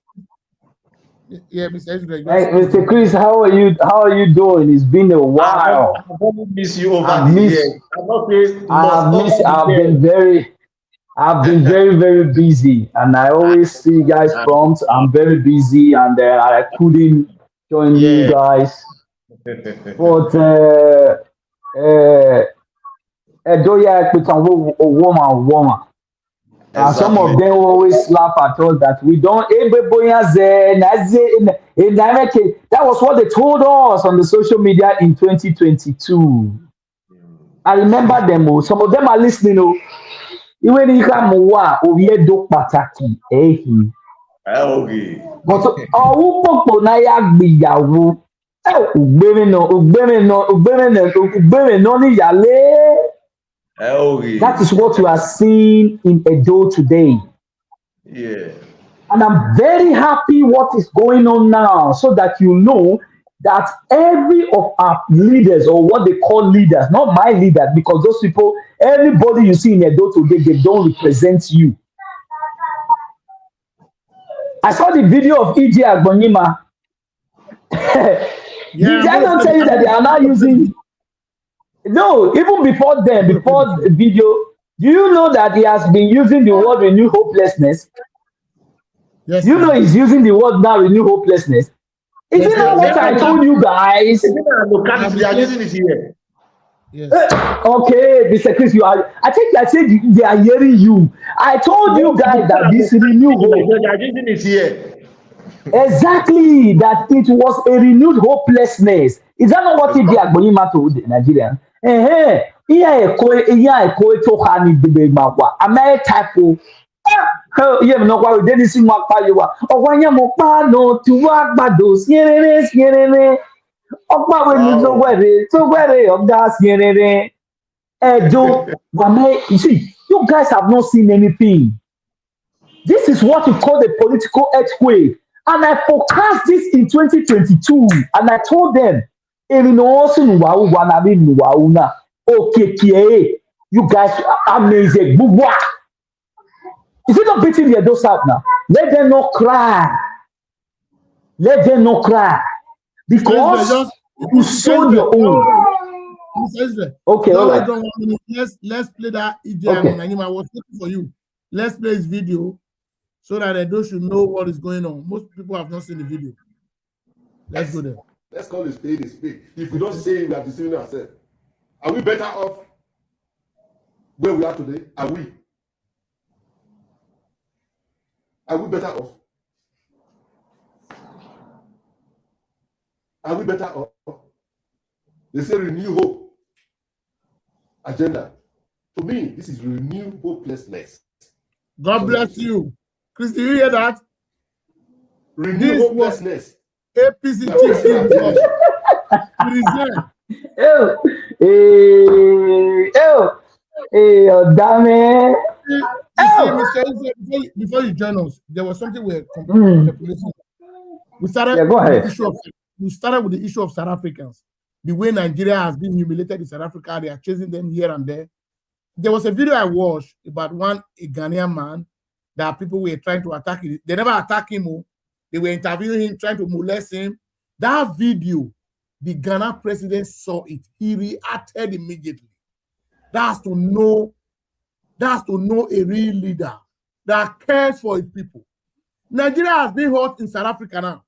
Yeah, Mr. Ezra. Hey, Mr. Chris, how are you? How are you doing? It's been a while. I miss you over the years. I've been very, very busy, and I always see you guys prompt. I'm very busy, and I couldn't join you guys. But woman. And some of them always laugh at us that we don't. That was what they told us on the social media in 2022. I remember them. Some of them are listening. Even if I'm do pataki, but that is what you are seeing in Edo today. Yeah. And I'm very happy what is going on now, so that you know that every of our leaders, or what they call leaders, not my leaders, because those people, everybody you see in Edo today, they don't represent you. I saw the video of E.J. Agbonima. Did I not tell you that they are now using... No, even before then, before the video, do you know that he has been using the word renew hopelessness? Yes. You know he's using the word now renew hopelessness. Is it not what I told you guys? They are using it here. Yes. Okay, Mr. Chris, I said they are hearing you. I told you guys that this renew hope. They are using it here. Exactly, that it was a renewed hopelessness. Is that not what E.J. Agbonima told the Nigerians? You see, you guys have not seen anything. This is what we call the political earthquake. And I forecast this in 2022. And I told them, okay, you guys are amazing. Is it not beating their doors out now? Let them not cry. Let them not cry. Because you sold your own. Okay, all right. Let's play that E.J. Agbonima. I was looking for you. Let's play his video so that those should know what is going on. Most people have not seen the video. Let's go there. Let's call it spade a spade. If we don't say it, we are deceiving ourselves. Are we better off where we are today? Are we? Are we better off? Are we better off? They say renew hope agenda. To me, this is renew hopelessness. God bless you. Chris, do you hear that? Renew hopelessness. APC chief. Damn it. Before you join us, there was something we're calculating. We started with the issue of South Africans. The way Nigeria has been humiliated in South Africa, they are chasing them here and there. There was a video I watched about a Ghanaian man that people were trying to attack him. They never attacked him. They were interviewing him, trying to molest him. That video, the Ghana president saw it. He reacted immediately. That's to know a real leader that cares for his people. Nigeria has been hot in South Africa now.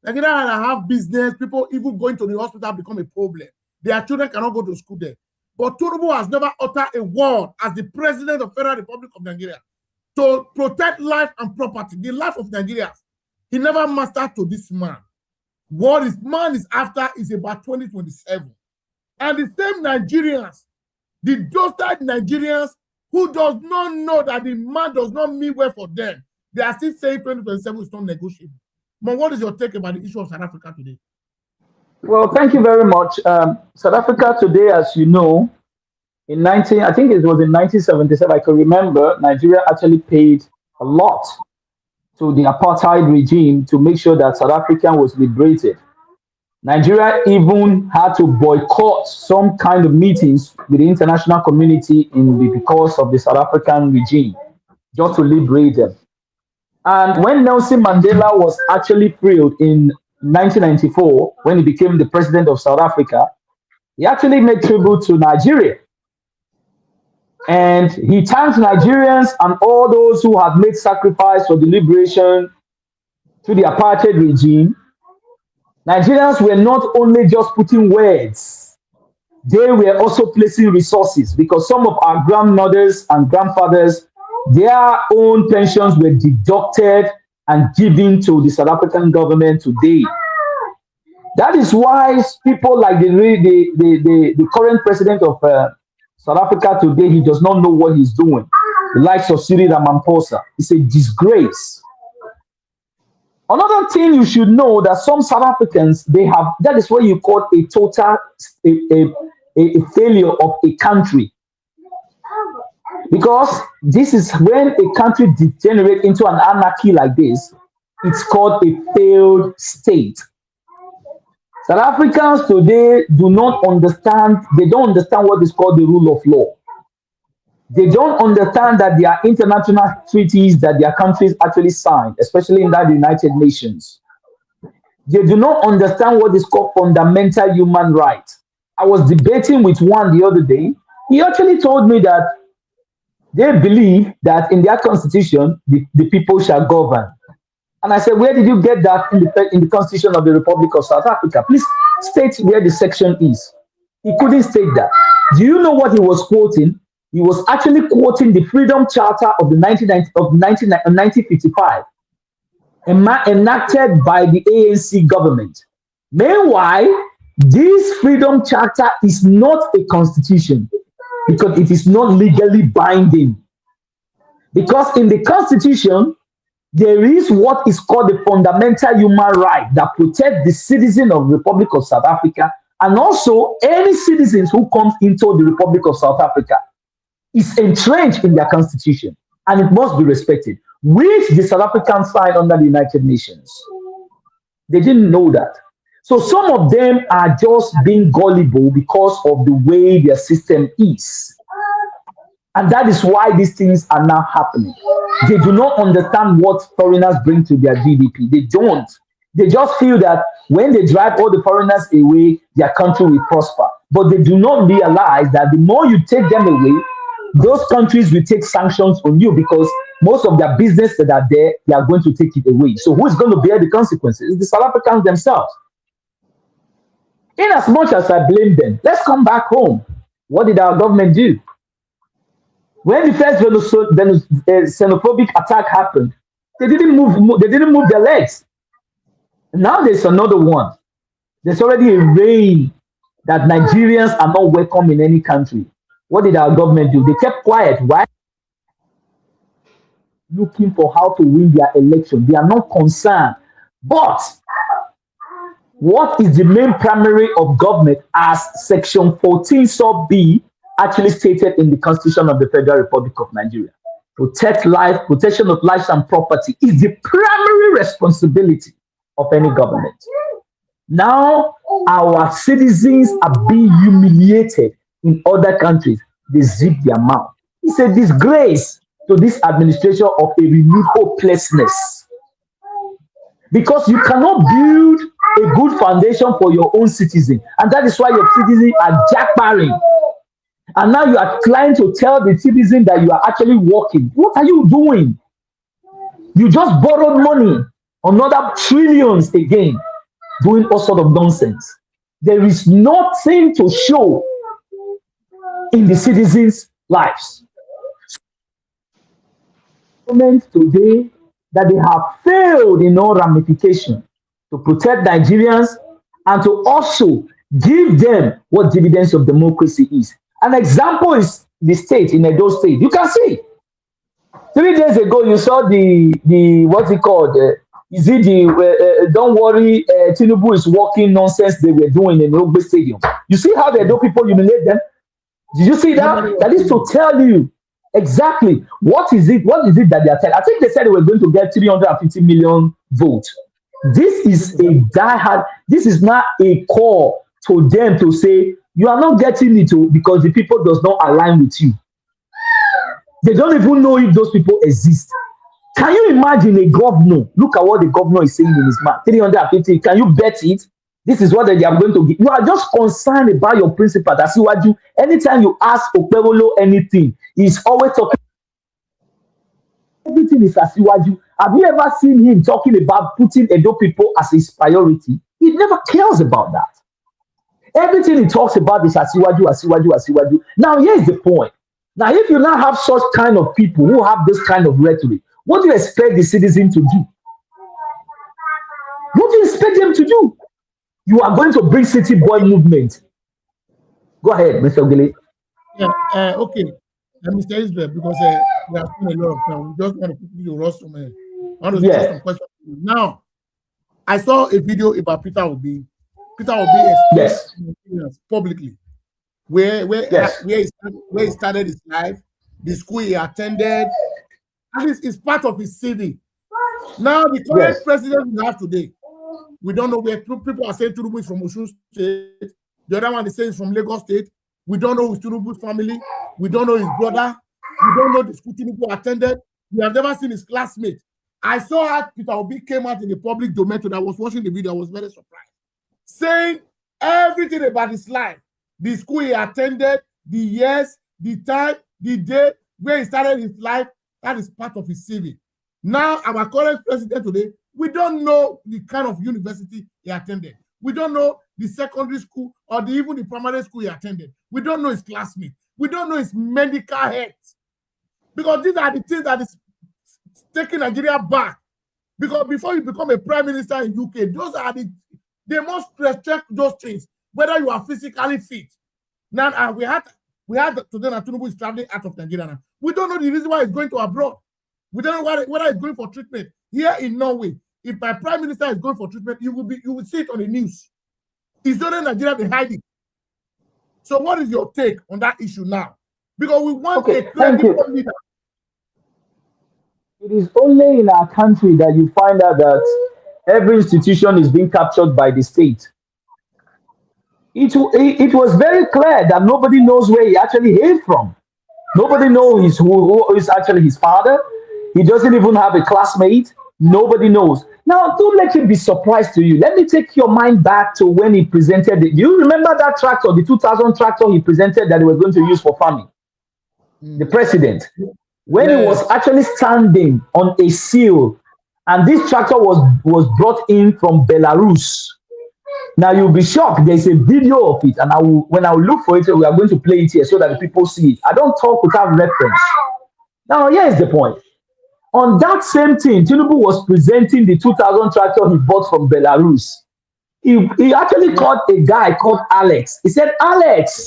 Nigeria have business, people even going to the hospital become a problem. Their children cannot go to school there. But Tinubu has never uttered a word as the president of the Federal Republic of Nigeria to protect life and property, the life of Nigerians. He never mastered to this man. What this man is after is about 2027. And the same Nigerians, the dusted Nigerians who does not know that the man does not mean well for them, they are still saying 2027 is not negotiable. But what is your take about the issue of South Africa today? Well, thank you very much. South Africa today, as you know, I think it was in 1977, I can remember, Nigeria actually paid a lot to the apartheid regime to make sure that South Africa was liberated. Nigeria even had to boycott some kind of meetings with the international community because of the South African regime, just to liberate them. And when Nelson Mandela was actually freed in 1994, when he became the president of South Africa, he actually made tribute to Nigeria. And he thanked Nigerians and all those who had made sacrifice for the liberation to the apartheid regime. Nigerians were not only just putting words, they were also placing resources, because some of our grandmothers and grandfathers, their own pensions were deducted and given to the South African government today. That is why people like the current president of South Africa today, he does not know what he's doing. The likes of Cyril Ramaphosa. It's a disgrace. Another thing you should know, that some South Africans, that is what you call a total a failure of a country. Because this is when a country degenerates into an anarchy like this, it's called a failed state. South Africans today do not understand, they don't understand what is called the rule of law. They don't understand that there are international treaties that their countries actually signed, especially in the United Nations. They do not understand what is called fundamental human rights. I was debating with one the other day. He actually told me that they believe that in their constitution, the people shall govern. And I said, where did you get that in the Constitution of the Republic of South Africa? Please state where the section is. He couldn't state that. Do you know what he was quoting? He was actually quoting the Freedom Charter of 1955, enacted by the ANC government. Meanwhile, this Freedom Charter is not a constitution because it is not legally binding. Because in the Constitution, there is what is called the fundamental human right that protects the citizen of the Republic of South Africa, and also any citizens who comes into the Republic of South Africa is entrenched in their constitution, and it must be respected, which the South Africans signed under the United Nations. They didn't know that. So some of them are just being gullible because of the way their system is. And that is why these things are now happening. They do not understand what foreigners bring to their GDP. They don't. They just feel that when they drive all the foreigners away, their country will prosper. But they do not realize that the more you take them away, those countries will take sanctions on you, because most of their business that are there, they are going to take it away. So who is going to bear the consequences? It's the South Africans themselves. In as much as I blame them, let's come back home. What did our government do? When the first xenophobic attack happened, they didn't move their legs. Now there's another one. There's already a reign that Nigerians are not welcome in any country. What did our government do? They kept quiet. Why? Looking for how to win their election. They are not concerned. But what is the main primary of government, as Section 14 sub B actually stated in the Constitution of the Federal Republic of Nigeria? Protect life, protection of lives and property is the primary responsibility of any government. Now, our citizens are being humiliated in other countries. They zip their mouth. It's a disgrace to this administration of a renewed hopelessness. Because you cannot build a good foundation for your own citizen. And that is why your citizens are jackbarring. And now you are trying to tell the citizen that you are actually working. What are you doing? You just borrowed money, another trillions again, doing all sort of nonsense. There is nothing to show in the citizens' lives. Government today that they have failed in all ramification to protect Nigerians and to also give them what dividends of democracy is. An example is the state in Edo State. You can see 3 days ago you saw the what's it called? Is it the don't worry, Tinubu is working nonsense they were doing in Ogbe Stadium. You see how the Edo people humiliate them? Did you see that? That is to tell you exactly what is it that they are telling. I think they said they were going to get 350 million votes. This is a diehard, this is not a call to them to say you are not getting it because the people does not align with you. They don't even know if those people exist. Can you imagine a governor? Look at what the governor is saying in his mouth. 350. Can you bet it? This is what they are going to give. You are just concerned about your principal. That's what you. Anytime you ask Okpebolo anything, he's always talking. Everything is Asiwaju. Have you ever seen him talking about putting Edo people as his priority? He never cares about that. Everything he talks about is Asiwaju, Asiwaju, Asiwaju. Now, here's the point. Now, if you now have such kind of people who have this kind of rhetoric, what do you expect the citizen to do? What do you expect them to do? You are going to bring city boy movement. Go ahead, Mr. Ogele. Yeah, okay. Mr. Israel, because we have seen a lot of time. We just want to quickly rush some. I want to ask some questions. Now, I saw a video about Peter Obi. Peter Obi expressed publicly where he started his life, the school he attended, and it's part of his CV. Now, the current president we have today, we don't know where people are saying Tinubu is from Osun State. The other one is saying from Lagos State. We don't know his Tinubu's family. We don't know his brother. We don't know the school Tinubu attended. We have never seen his classmate. I saw how Peter Obi came out in the public domain today. I was watching the video. I was very surprised. Saying everything about his life. The school he attended, the years, the time, the day, where he started his life. That is part of his CV. Now, our current president today, we don't know the kind of university he attended. We don't know the secondary school or even the primary school he attended. We don't know his classmates. We don't know his medical health. Because these are the things that is taking Nigeria back. Because before you become a prime minister in UK, those are they must check those things, whether you are physically fit. Now, we had today that Tinubu is traveling out of Nigeria now. We don't know the reason why he's going to abroad. We don't know whether he's going for treatment. Here in Norway, if my prime minister is going for treatment, you will see it on the news. It's only Nigeria they hide it. So what is your take on that issue now? Because we want a credible leader. It is only in our country that you find out that every institution is being captured by the state. It was very clear that nobody knows where he actually hailed from. Nobody knows who is actually his father. He doesn't even have a classmate. Nobody knows. Now, don't let it be surprised to you. Let me take your mind back to when he presented it. Do you remember that tractor, the 2000 tractor he presented that he was going to use for farming? The president. When he was actually standing on a seal, and this tractor was brought in from Belarus. Now, you'll be shocked. There's a video of it, and when I will look for it, we are going to play it here so that the people see it. I don't talk without reference. Now, here's the point. On that same thing, Tinubu was presenting the 2000 tractor he bought from Belarus. He actually called a guy called Alex. He said, Alex,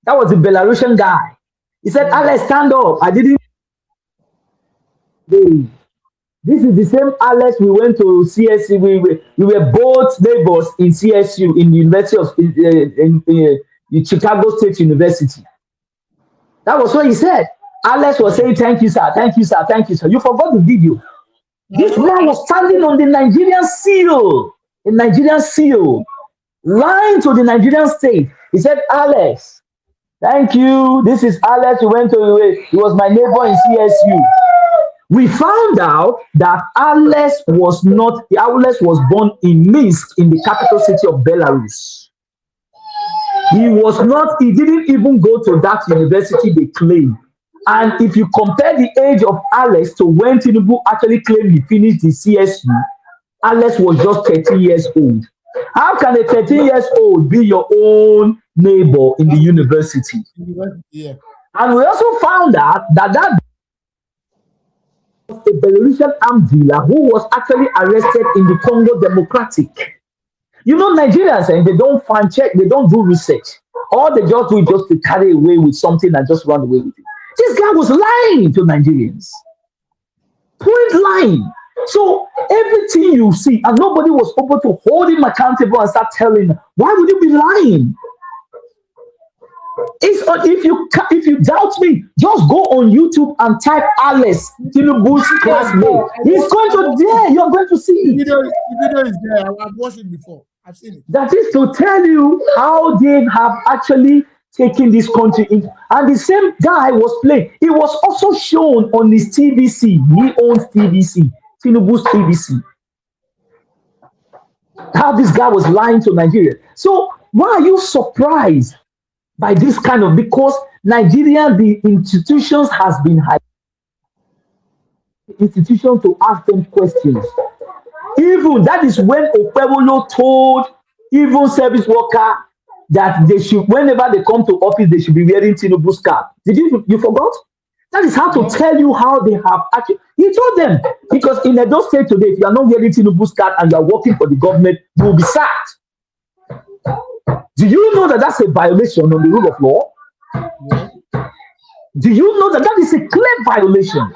that was the Belarusian guy. He said, Alex, stand up. I didn't. This is the same Alex we went to CSU. We were both neighbors in CSU, in the University of in Chicago State University. That was what he said. Alex was saying, thank you, sir, thank you, sir, thank you, sir. You forgot the video. This man was standing on the Nigerian seal, lying to the Nigerian state. He said, Alex, thank you. This is Alex. He was my neighbor in CSU. We found out that Alex was born in Minsk, in the capital city of Belarus. He didn't even go to that university they claim. And if you compare the age of Alex to when Tinubu actually claimed he finished the CSU, Alex was just 13 years old. How can a 13 years old be your own neighbor in the university? Yeah. And we also found out that a Belarusian armed dealer who was actually arrested in the Congo Democratic. You know, Nigerians, and they don't fan check, they don't do research. All they just do is just to carry away with something and just run away with it. This guy was lying to Nigerians. Point lying. So everything you see, and nobody was able to hold him accountable and start telling, why would you be lying? If you doubt me, just go on YouTube and type Alice Tinubu's classmate. He's going to there. You're going to see The it. video is there. I've watched it before. I've seen it. That is to tell you how they have actually taken this country in. And the same guy was playing. It was also shown on his TVC. He owns TVC, Tinubu's TVC. How this guy was lying to Nigeria. So why are you surprised by this kind of? Because Nigeria, the institutions has been high institution to ask them questions. Even that is when Okpebolo told even service worker that they should, whenever they come to office, they should be wearing Tinubu's cap. Did you forgot? That is how to tell you how they have actually. He told them, because in Edo State today, if you are not wearing Tinubu's cap and you are working for the government, you will be sacked. Do you know that that's a violation on the rule of law? Do you know that that is a clear violation?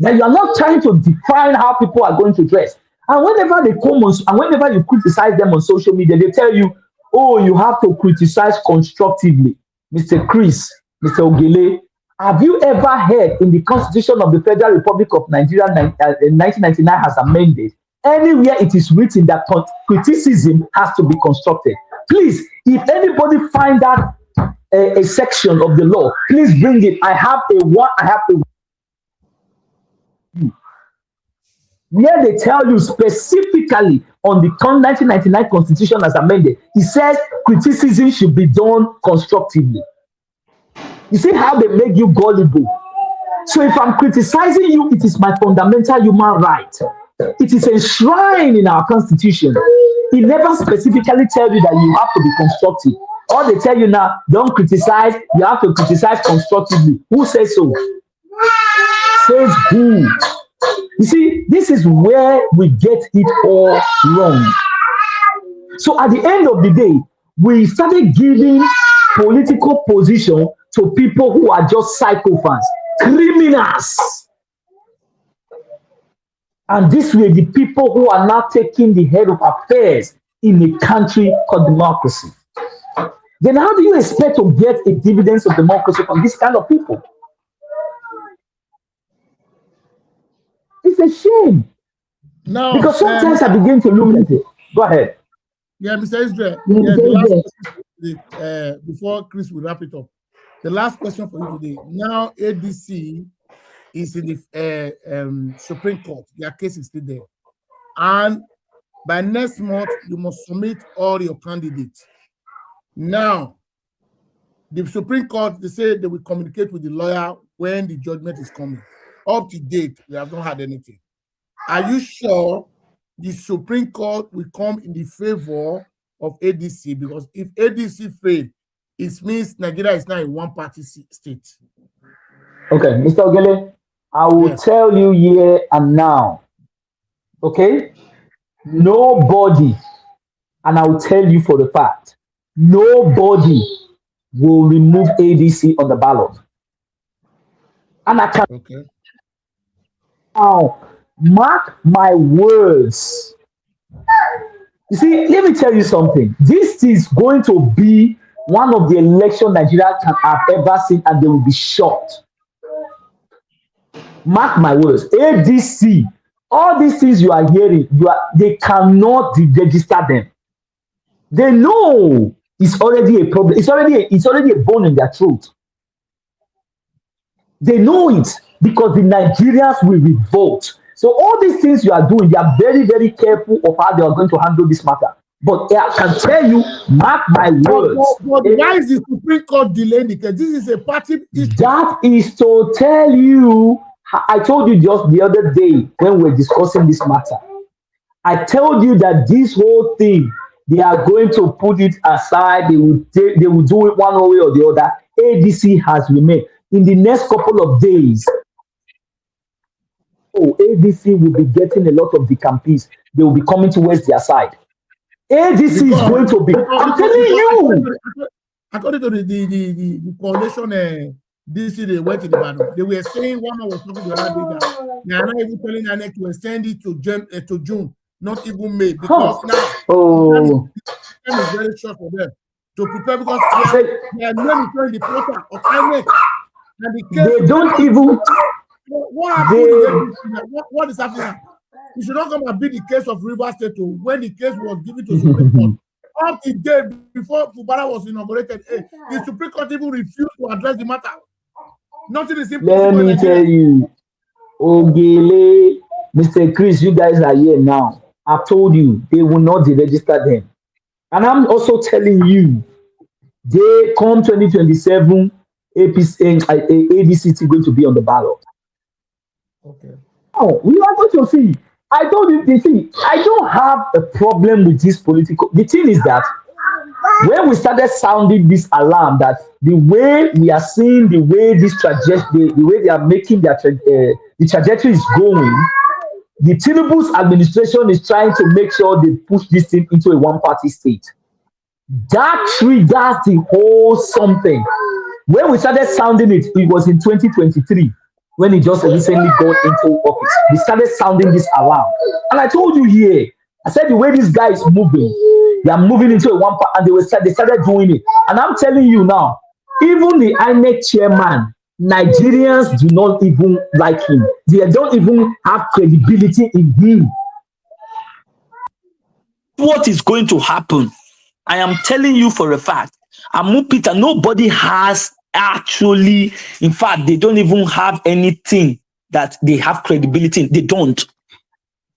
That you are not trying to define how people are going to dress. And whenever they come on, and whenever you criticize them on social media, they tell you, oh, you have to criticize constructively. Mr. Chris, Mr. Ogele, have you ever heard in the Constitution of the Federal Republic of Nigeria 1999 has amended, anywhere it is written that criticism has to be constructive? Please, if anybody find that a section of the law, please bring it. I have a where they tell you specifically on the 1999 Constitution as amended, it says criticism should be done constructively. You see how they make you gullible. So if I'm criticizing you, it is my fundamental human right. It is enshrined in our Constitution. It never specifically tells you that you have to be constructive. Or they tell you now, don't criticize, you have to criticize constructively. Who says so? Says who? You see, this is where we get it all wrong. So at the end of the day, we started giving political position to people who are just psychopaths, criminals. And this way, the people who are now taking the head of affairs in a country called democracy. Then how do you expect to get a dividends of democracy from this kind of people? It's a shame. No, because sometimes I begin to look at it. Go ahead. Yeah, Mr. Israel. Yeah, the last question, before Chris will wrap it up. The last question for you today. Now, ADC is in the Supreme Court. Their case is still there. And by next month, you must submit all your candidates. Now, the Supreme Court, they say they will communicate with the lawyer when the judgment is coming. Up to date, we have not had anything. Are you sure the Supreme Court will come in the favor of ADC? Because if ADC fails, it means Nigeria is now a one-party state. Okay, Mr. Ogele, I will tell you here and now. Okay? Nobody, and I will tell you for the fact, nobody will remove ADC on the ballot. And I can now mark my words. You see, let me tell you something. This is going to be one of the elections Nigeria can have ever seen, and they will be shocked. Mark my words. ADC, all these things you are hearing, they cannot register them. They know it's already a problem. It's already a bone in their throat. They know it because the Nigerians will revolt. So all these things you are doing, they are very, very careful of how they are going to handle this matter. But I can tell you, mark my words. But why is the Supreme Court delaying the case? This is a party issue. That is to tell you, I told you just the other day when we were discussing this matter. I told you that this whole thing, they are going to put it aside. They will do it one way or the other. ADC has remained. In the next couple of days, ADC will be getting a lot of the campees. They will be coming towards their side. ADC is going to be. I'm telling you. According to the coalition, DC they went in the battle. They were saying one was talking to the other day that they are not even telling INEC to extend it to June, not even May, because now Oh, time is very short for them to prepare because they are monitoring the process of INEC and the case. they don't even. What happened? What is happening now? You should not come and be the case of River State when the case was given to Supreme Court. Up the day before Fubara was inaugurated, the Supreme Court even refused to address the matter. Nothing is impossible. Let me tell you, Ogele, Mr. Chris, you guys are here now. I've told you they will not deregister them, and I'm also telling you, they come 2027, ADC is going to be on the ballot. Okay. Oh, we are going to see. I told you, the thing, I don't have a problem with this political. The thing is that when we started sounding this alarm, that the way we are seeing, the way this trajectory, the way they are making their the trajectory is going, the Tinubu's administration is trying to make sure they push this thing into a one-party state. That triggers the whole something. When we started sounding it, it was in 2023. When he just recently got into office, we started sounding this alarm. And I told you here, I said the way this guy is moving, they are moving into a one part, and they started doing it. And I'm telling you now, even the INEC chairman, Nigerians do not even like him. They don't even have credibility in him. What is going to happen? I am telling you for a fact. Amu Peter, nobody has actually, in fact, they don't even have anything that they have credibility in. They don't.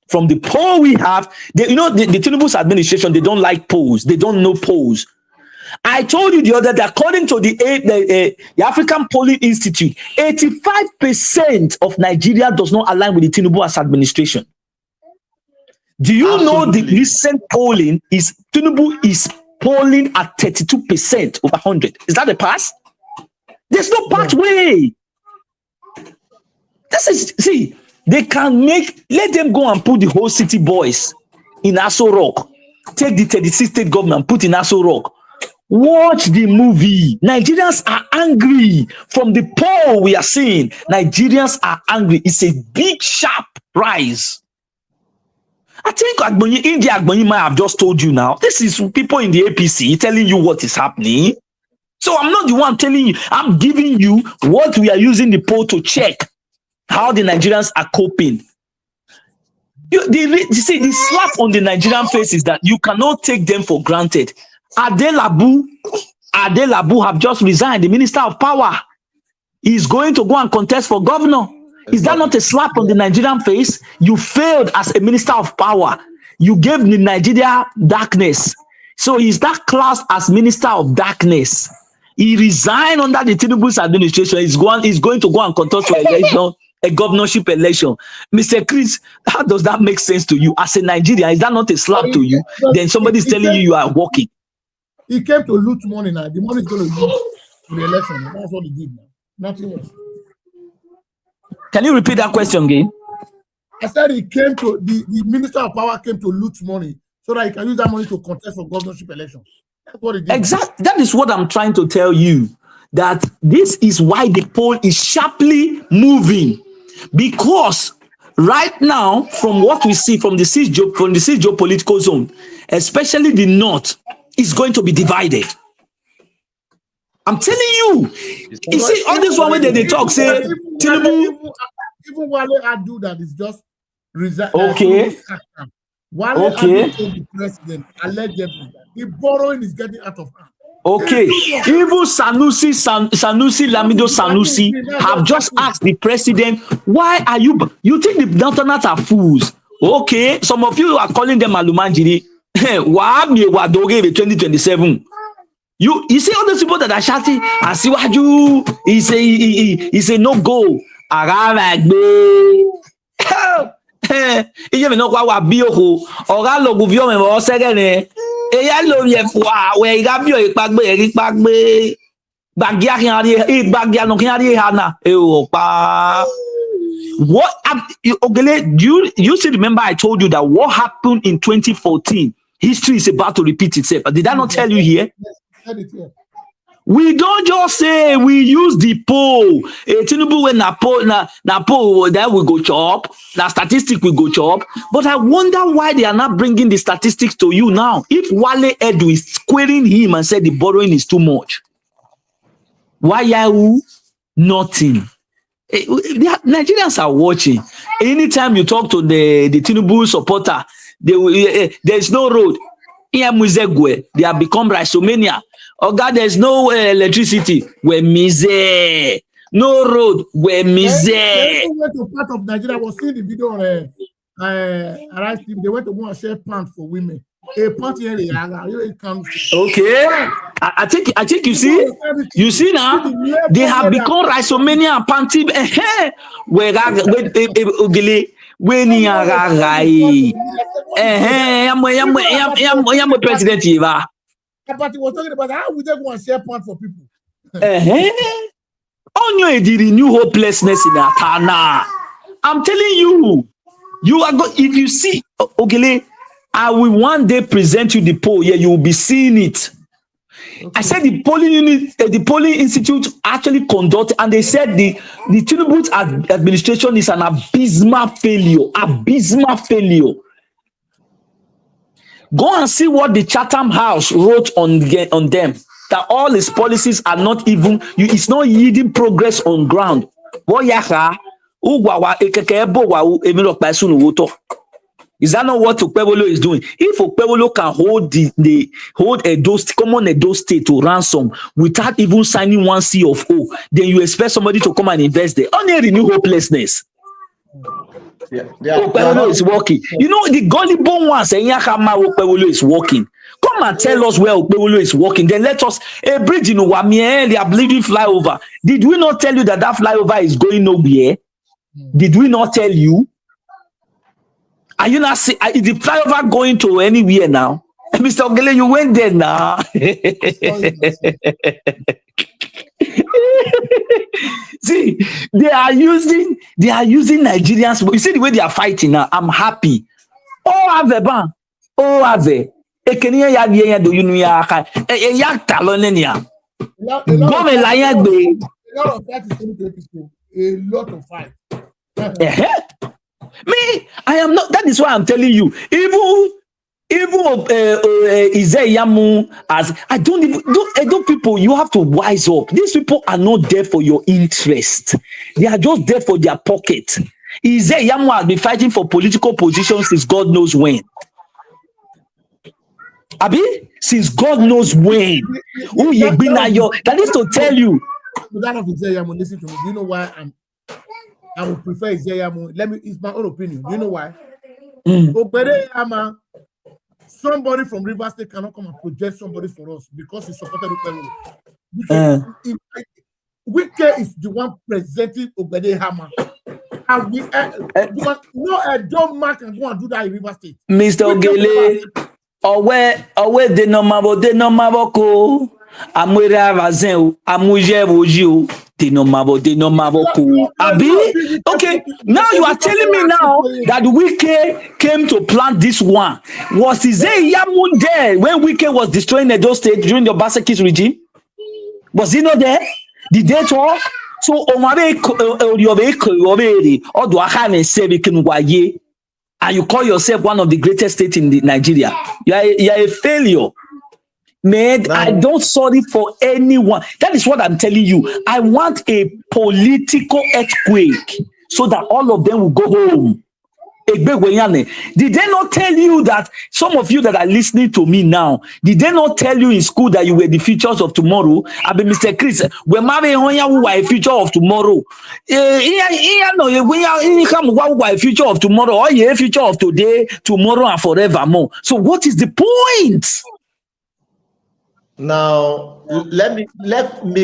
From the poll we have, the Tinubu's administration, they don't like polls. They don't know polls. I told you the other day, according to the African Polling Institute, 85% of Nigeria does not align with the Tinubu's administration. Do you know the recent polling is Tinubu is polling at 32% over 100? Is that a pass? There's no pathway. They can let them go and put the whole city boys in Aso Rock. Take the 36 state government, put in Aso Rock. Watch the movie. Nigerians are angry. From the poll we are seeing, Nigerians are angry. It's a big, sharp rise. I think India Agbonyi might have just told you now. This is people in the APC telling you what is happening. So I'm not the one telling you. I'm giving you what we are using the poll to check how the Nigerians are coping. The slap on the Nigerian face is that you cannot take them for granted. Adelabu have just resigned, the Minister of Power. He's going to go and contest for governor. Is that not a slap on the Nigerian face? You failed as a Minister of Power. You gave the Nigeria darkness. So is that classed as Minister of Darkness? He resigned under the Tinubu's administration. He's going to go and contest for election, a governorship election. Mr. Chris, how does that make sense to you? As a Nigerian, is that not a slap to you? Then somebody's telling you are walking. He came to loot money now. The money is going to use for the election. That's what he did now. Nothing else. Can you repeat that question again? I said he came to, the Minister of Power came to loot money so that he can use that money to contest for governorship elections. That's what he did. Exactly. That is what I'm trying to tell you. That this is why the poll is sharply moving. Because right now, from what we see from the geopolitical zone, especially the North, is going to be divided. I'm telling you. You see, all this one when they talk, say, Tinubu. Even Wale Adu that is just resign. Okay. Wale Adu to the president, allegedly. The borrowing is getting out of hand. Okay. Even Sanusi, Lamido Sanusi have just asked the president, why are you think the Northerners are fools? Okay. Some of you are calling them Alumanjiri. Wadoge 2027. You see all those people that are shouting, Asiwaju, he say no go. Iye mi no kwa wa bi oho oga lo gu vio me mo sege ne eya lo ye fwa we ga bio ipagbe gbagia kian ri gbagia no kian ri hana e o pa What Ogele, you still remember I told you that what happened in 2014? History is about to repeat itself. Did I not tell you here? We don't just say we use the poll. Tinubu when na poll then we go chop. Na statistic we go chop. But I wonder why they are not bringing the statistics to you now. If Wale Edu is squaring him and said the borrowing is too much, why Yahoo? Nothing. Nigerians are watching. Anytime you talk to the Tinubu supporter, there's no road. They have become Rhizomania. Oh God, there's no electricity. We're miser. No road. We're miser. They went to part of Nigeria. I was seeing the video on Arise TV. They went to go and share pants for women. A pant here, it comes. Okay. I think you see now they have become Rhizomania and panty. When you are president, Party was talking about how we just want to share pants for people. On your new hopelessness in Atana. I'm telling you, you are going. If you see Ogele, I will one day present you the poll. Yeah, you will be seeing it. Okay. I said the polling unit, the polling institute actually conducted, and they said the Tinubu administration is an abysmal failure. Abysmal failure. Go and see what the Chatham House wrote on them. That all his policies are not even. It's not yielding progress on ground. Is that not what Okpebholo is doing? If Okpebholo can hold common Edo State to ransom without even signing one C of O, then you expect somebody to come and invest there. Only renew hopelessness. Okpebholo is working. You know the gullible ones saying Okpebholo is working. Come and tell us where Okpebholo is working. Then let us a bridge in Uwamie, they are building flyover. Did we not tell you that flyover is going nowhere? Did we not tell you? Are you not see? Is the flyover going to anywhere now? Mr. Ogele, you went there now. See, they are using Nigerians. You see the way they are fighting now. I'm happy. Oh, Ave ban. Oh, Ave. Ekeniya ya biya do yunu ya aka. Ya talonenia. Go me lion gbe. A lot of fight is coming to episode. A lot of fight. Me, I am not. That is why I'm telling you. Even Izeyamu, as I don't people. You have to wise up. These people are not there for your interest. They are just there for their pocket. Izeyamu has been fighting for political positions since God knows when. Abi, since God knows when. That is to tell you. That of Izeyamu, listen to me. Do you know why I would prefer Izeyamu? It's my own opinion. Do you know why? Somebody from River State cannot come and project somebody for us because he supported Okpebholo. Wike is the one presenting Ogbede Hama. And because no John Mark can go and do that in River State. Mr. Ogele, Owe de nomabo ko. Amwere avazin o, amuje woji o, de nomabo ko. Abi, okay. Now you are telling me now that Wike came to plant this one. Was Izeyamu there when Wike was destroying Edo State during the Obaseki regime? Was he not there? Did they talk? So and you call yourself one of the greatest states in Nigeria. You are a failure. Man, I don't sorry for anyone. That is what I'm telling you. I want a political earthquake so that all of them will go home. Did they not tell you that some of you that are listening to me now, did they not tell you in school that you were the futures of tomorrow? I mean, Mr. Chris, we're a future of tomorrow. A future of tomorrow, or a future of today, tomorrow, and forevermore. So, what is the point? Now, let me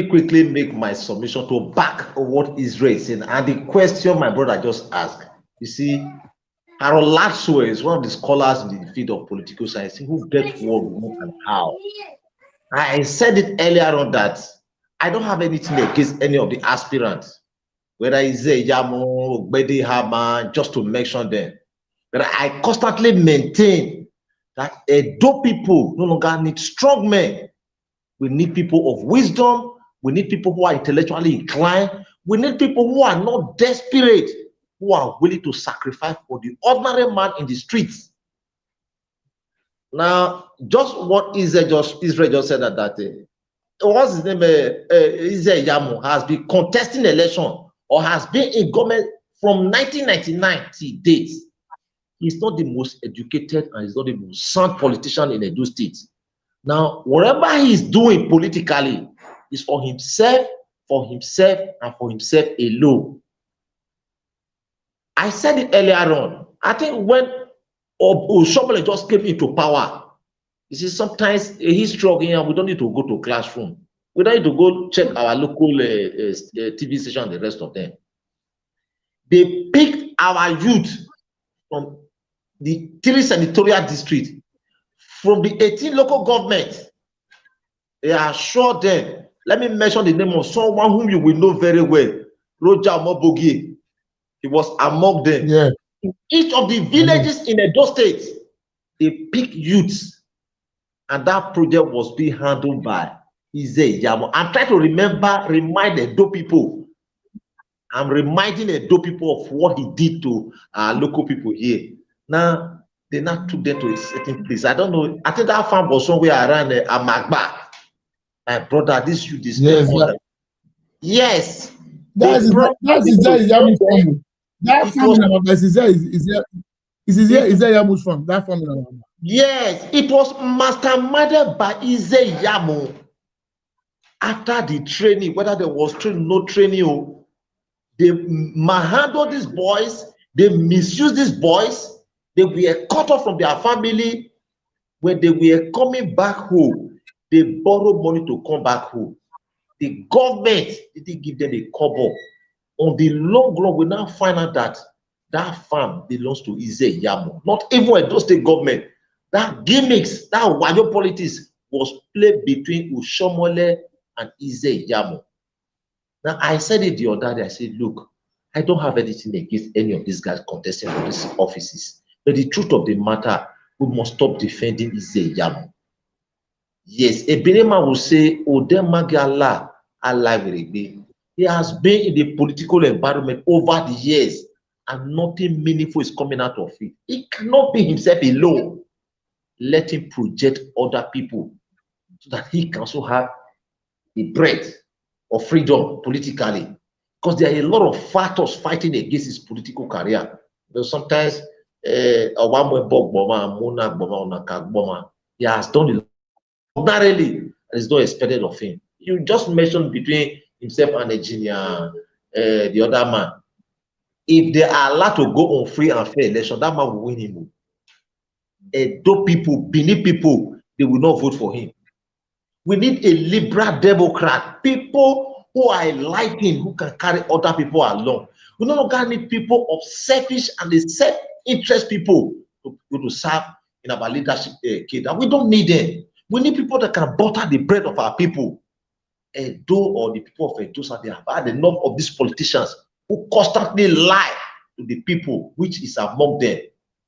quickly make my submission to back what Israel is saying and the question my brother just asked. You see, Harold Latswe is one of the scholars in the field of political science who gets what, and how. I said it earlier on that I don't have anything against any of the aspirants, whether it's Yamu Ogbede Hama, just to mention them. But I constantly maintain that Edo people no longer need strong men. We need people of wisdom. We need people who are intellectually inclined. We need people who are not desperate, who are willing to sacrifice for the ordinary man in the streets. Now, just what Israel just said that what's his name? Israel Yamu has been contesting election or has been in government from 1999 till date. He's not the most educated and he's not the most sound politician in Edo State. Now, whatever he's doing politically is for himself, and for himself alone. I said it earlier on. I think when Oshomole just came into power, you see, sometimes a history of here, we don't need to go to classroom. We don't need to go check our local TV station and the rest of them. They picked our youth from the 3 senatorial districts, from the 18 local governments. They assured them, let me mention the name of someone whom you will know very well, Roger Mobogi. He was among them. Yeah. In each of the villages in Edo State, they picked youths, and that project was being handled by Ize Yamo. I'm trying to remind Edo people. I'm reminding Edo people of what he did to our local people here. Now, they not took them to a certain place. I don't know. I think that farm was somewhere around Amagba. My brother, this youth is yes. That's Ize Yamu's farm. That farm in Amagba is Ize Yamu's farm. That farm in Amagba. Yes, it was masterminded by Ize Yamu. After the training, whether there was training, no training, they manhandled these boys, they misused these boys, they were cut off from their family. When they were coming back home, they borrowed money to come back home. The government didn't give them a kobo. On the long run, we now find out that that farm belongs to Ize Yamu, not even Edo State government. That gimmicks, that wayo politics was played between Oshomole and Ize Yamu. Now, I said it the other day, I said, look, I don't have anything against any of these guys contesting for these offices. But the truth of the matter, we must stop defending Ize Yamu. Yes, a Benema will say, Odemagala Alavirebe. He has been in the political environment over the years, and nothing meaningful is coming out of it. He cannot be himself alone. Let him project other people so that he can also have the breadth of freedom politically. Because there are a lot of factors fighting against his political career. But sometimes he has done it ordinarily, and it's not expected of him. You just mentioned between himself and the other man. If they are allowed to go on free and fair election, that man will win him. Edo people, Benin people, they will not vote for him. We need a liberal Democrat, people who are enlightened, who can carry other people along. We no longer need people of selfish and self-interest people to serve in our leadership cadre. We don't need them. We need people that can butter the bread of our people. Edo or the people of Edo, so they have had enough of these politicians who constantly lie to the people, which is among them.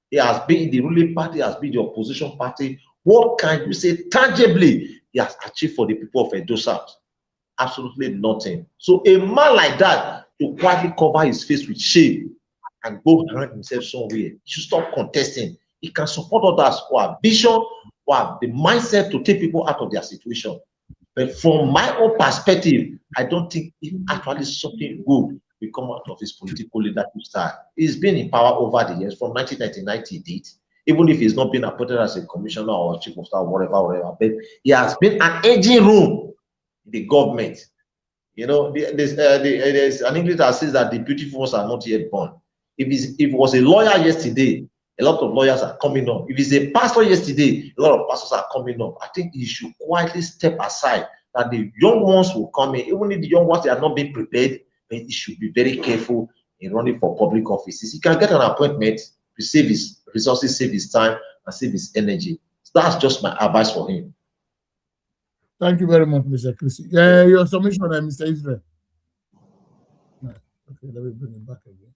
He has been in the ruling party, has been the opposition party. What can you say tangibly he has achieved for the people of Edo South? Absolutely nothing. So a man like that, to quietly cover his face with shame and go hang himself somewhere, he should stop contesting. He can support others who have vision, who have the mindset to take people out of their situation. But from my own perspective, I don't think it actually something good will come out of his political leadership style. He's been in power over the years, from 1999 to date, even if he's not been appointed as a commissioner or chief of staff, whatever, but he has been an engine room in the government. You know, there's an English that says that the beautiful ones are not yet born. If it was a lawyer yesterday, a lot of lawyers are coming up. If he's a pastor yesterday, a lot of pastors are coming up. I think he should quietly step aside, that the young ones will come in. Even if the young ones, they are not being prepared, but he should be very careful in running for public offices. He can get an appointment to save his resources, save his time, and save his energy. So that's just my advice for him. Thank you very much, Mr. Chris. Your submission, Mr. Israel. Okay, let me bring it back again.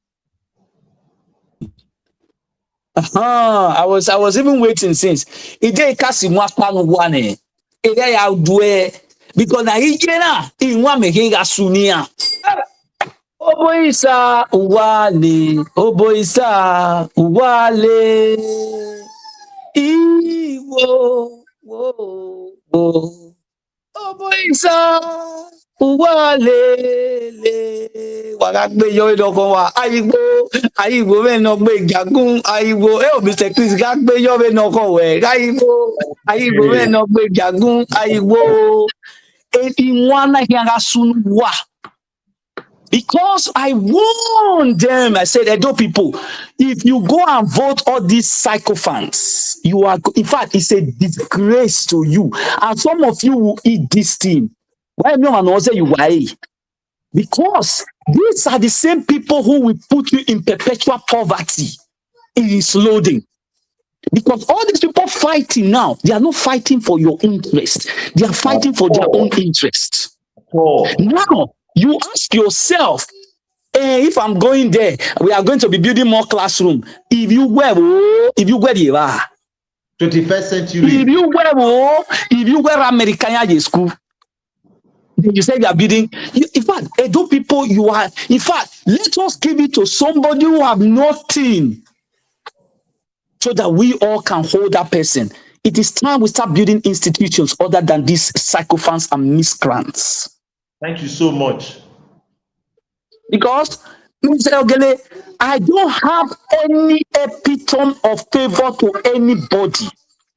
I was even waiting since. Ije kasi mwa panu wane. Ije ya udwe. Because na ije na, inwa meke ga sunia. Oboisa uwale. Oboisa uwale. Iwo. Wo. Wo. Oboisa uwalele wagagbe yo idoko wa ayibo me no gbe jagun ayibo Mr. Chris gagbe yo me no ko we ayibo me no gbe jagun ayibo inwana hianga sunu wa. Because I warned them, I said, Edo people, if you go and vote all these sycophants, you are, in fact, it's a disgrace to you. And some of you will eat this thing. Why no one knows you why? Because these are the same people who will put you in perpetual poverty. It is loading. Because all these people fighting now, they are not fighting for your interest. They are fighting for their own interest. Now, you ask yourself, if I'm going there, we are going to be building more classroom. If you were the 21st century. If you were American school, then you say you are building. In fact, Edo people, you are. In fact, let us give it to somebody who have nothing, so that we all can hold that person. It is time we start building institutions other than these sycophants and miscreants. Thank you so much. Because, Mr. Ogele, I don't have any epitome of favor to anybody.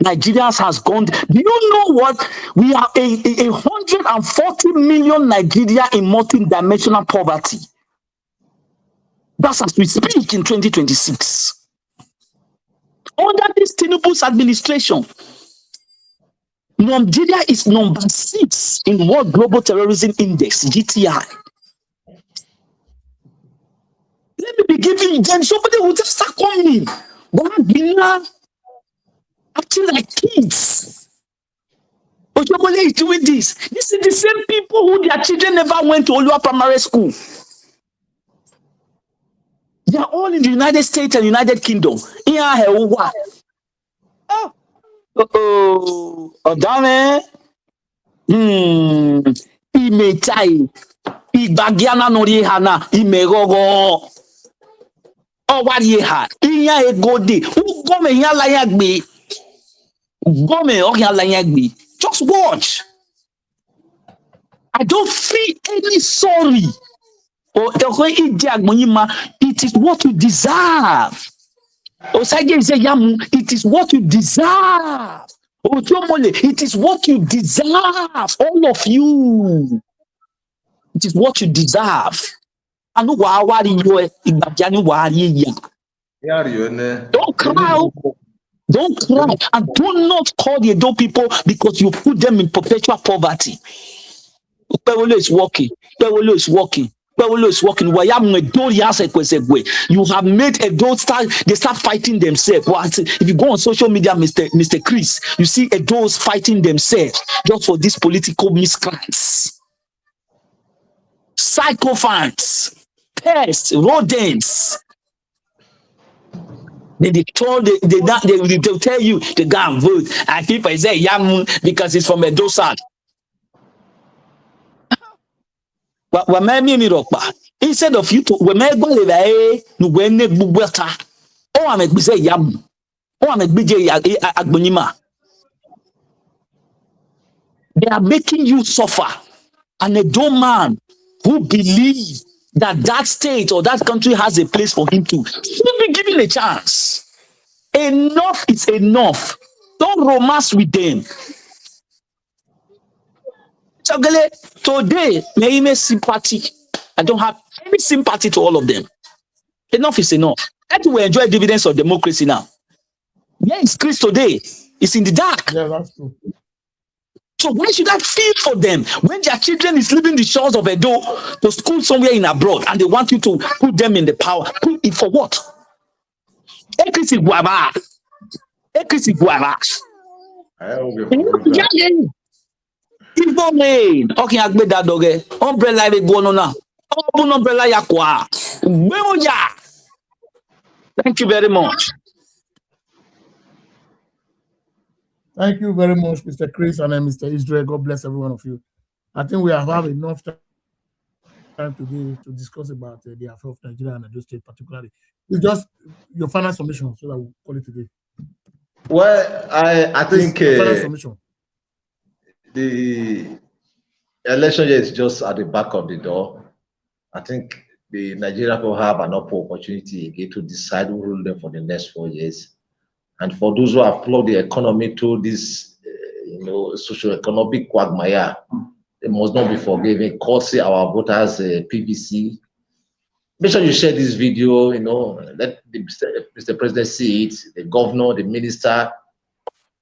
Nigerians has gone. Do you know what? We are a 140 million Nigeria in multi-dimensional poverty. That's as we speak in 2026. Under this Tinubu's administration, Nigeria is number 6 in World Global Terrorism Index, GTI. Let me be giving you, then somebody will just start coming. Acting like kids. Ojobole is doing this. This is the same people who their children never went to Olua Primary School. They are all in the United States and United Kingdom. Odame. Imetai. Igbagiana nori hana. Imegogo. Owari ha. Iya egode. Ugome ya layagbe. Ugome o ya layagbe. Just watch. I don't feel any sorry. It is what you deserve. It is what you deserve. It is what you deserve. All of you. It is what you deserve. Don't cry. Don't cry. And do not call the Edo people because you put them in perpetual poverty. Pewolo is working. Pewolo is working. Pewolo is working. You have made Edo they start fighting themselves. If you go on social media, Mr. Chris, you see Edos fighting themselves just for these political miscreants. Sycophants, pests, rodents. They'll tell you to go and vote. And people say Yamun because it's from Edo South. Instead of you to they are making you suffer. And a dumb man who believes that state or that country has a place for him to should be given a chance. Enough is enough. Don't romance with them. Today, may sympathy. I don't have any sympathy to all of them. Enough is enough. And we enjoy dividends of democracy now. Where is Chris today? It's in the dark. Yeah, that's true. So why should I feel for them when their children is leaving the shores of Edo to school somewhere in abroad and they want you to put them in the power? Put it for what? Ekrisi Guava. Ekrisi Guava. Igbo rain. Okay, I made that dog. Umbrella they go on now. Open umbrella yakwa. Thank you very much. Thank you very much, Mr. Chris and Mr. Israel. God bless every one of you. I think we have had enough time today to discuss about the affair of Nigeria and Edo State particularly. It's just your final submission, so that we'll call it today. Well, I think your final submission. The election year is just at the back of the door. I think the Nigeria will have an opportunity again to decide who will rule them for the next 4 years. And for those who have plugged the economy to this, socio-economic quagmire, they must not be forgiven. Courtesy our voters, PVC. Make sure you share this video. Let Mr. President see it, the governor, the minister,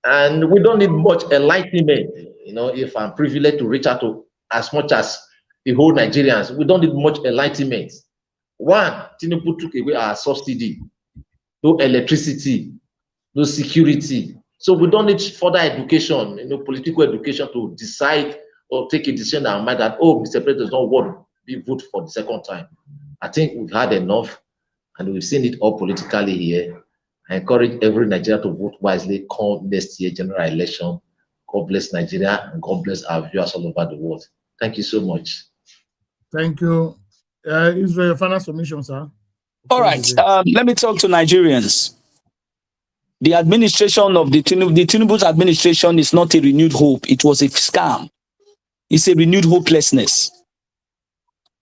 and we don't need much enlightenment. If I'm privileged to reach out to as much as the whole Nigerians, we don't need much enlightenment. One, Tinubu took away our subsidy, no electricity, no security. So we don't need further education, political education to decide or take a decision in our mind that, oh, Mr. President does not want to be voted for the second time. I think we've had enough, and we've seen it all politically here. I encourage every Nigerian to vote wisely come next year general election. God bless Nigeria, and God bless our viewers all over the world. Thank you so much. Thank you. Israel, final submission, sir. All right. Let me talk to Nigerians. The administration of the Tinubu's administration is not a renewed hope. It was a scam. It's a renewed hopelessness.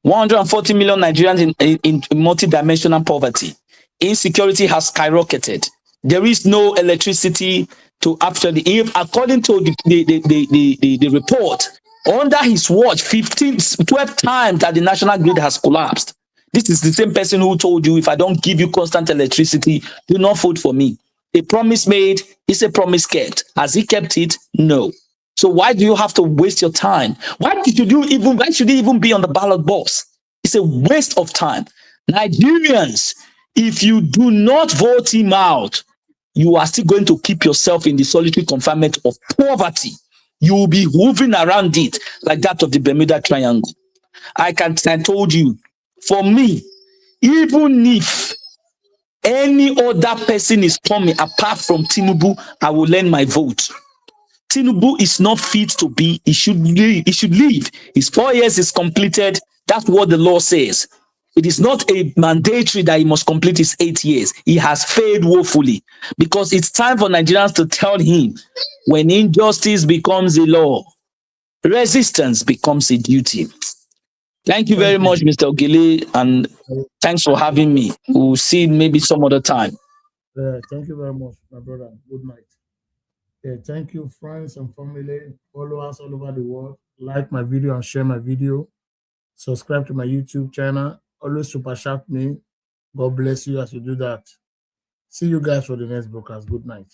140 million Nigerians in multidimensional poverty. Insecurity has skyrocketed. There is no electricity to actually, according to the report, under his watch, 12 times that the national grid has collapsed. This is the same person who told you, if I don't give you constant electricity, do not vote for me. A promise made is a promise kept. Has he kept it? No. So why do you have to waste your time? Why should you even be on the ballot box? It's a waste of time. Nigerians, if you do not vote him out, you are still going to keep yourself in the solitary confinement of poverty. You will be moving around it like that of the Bermuda Triangle. I told you, for me, even if any other person is coming apart from Tinubu, I will lend my vote. Tinubu is not fit to be. He should leave. He should leave. His 4 years is completed. That's what the law says. It is not a mandatory that he must complete his 8 years. He has failed woefully, because it's time for Nigerians to tell him, when injustice becomes a law, resistance becomes a duty. Thank you very much, Mr. Ogile, and thanks for having me. We'll see maybe some other time. Thank you very much, my brother. Good night. Thank you, friends and family, followers all over the world. Like my video and share my video. Subscribe to my YouTube channel. Always super chat me. God bless you as you do that. See you guys for the next broadcast. Good night.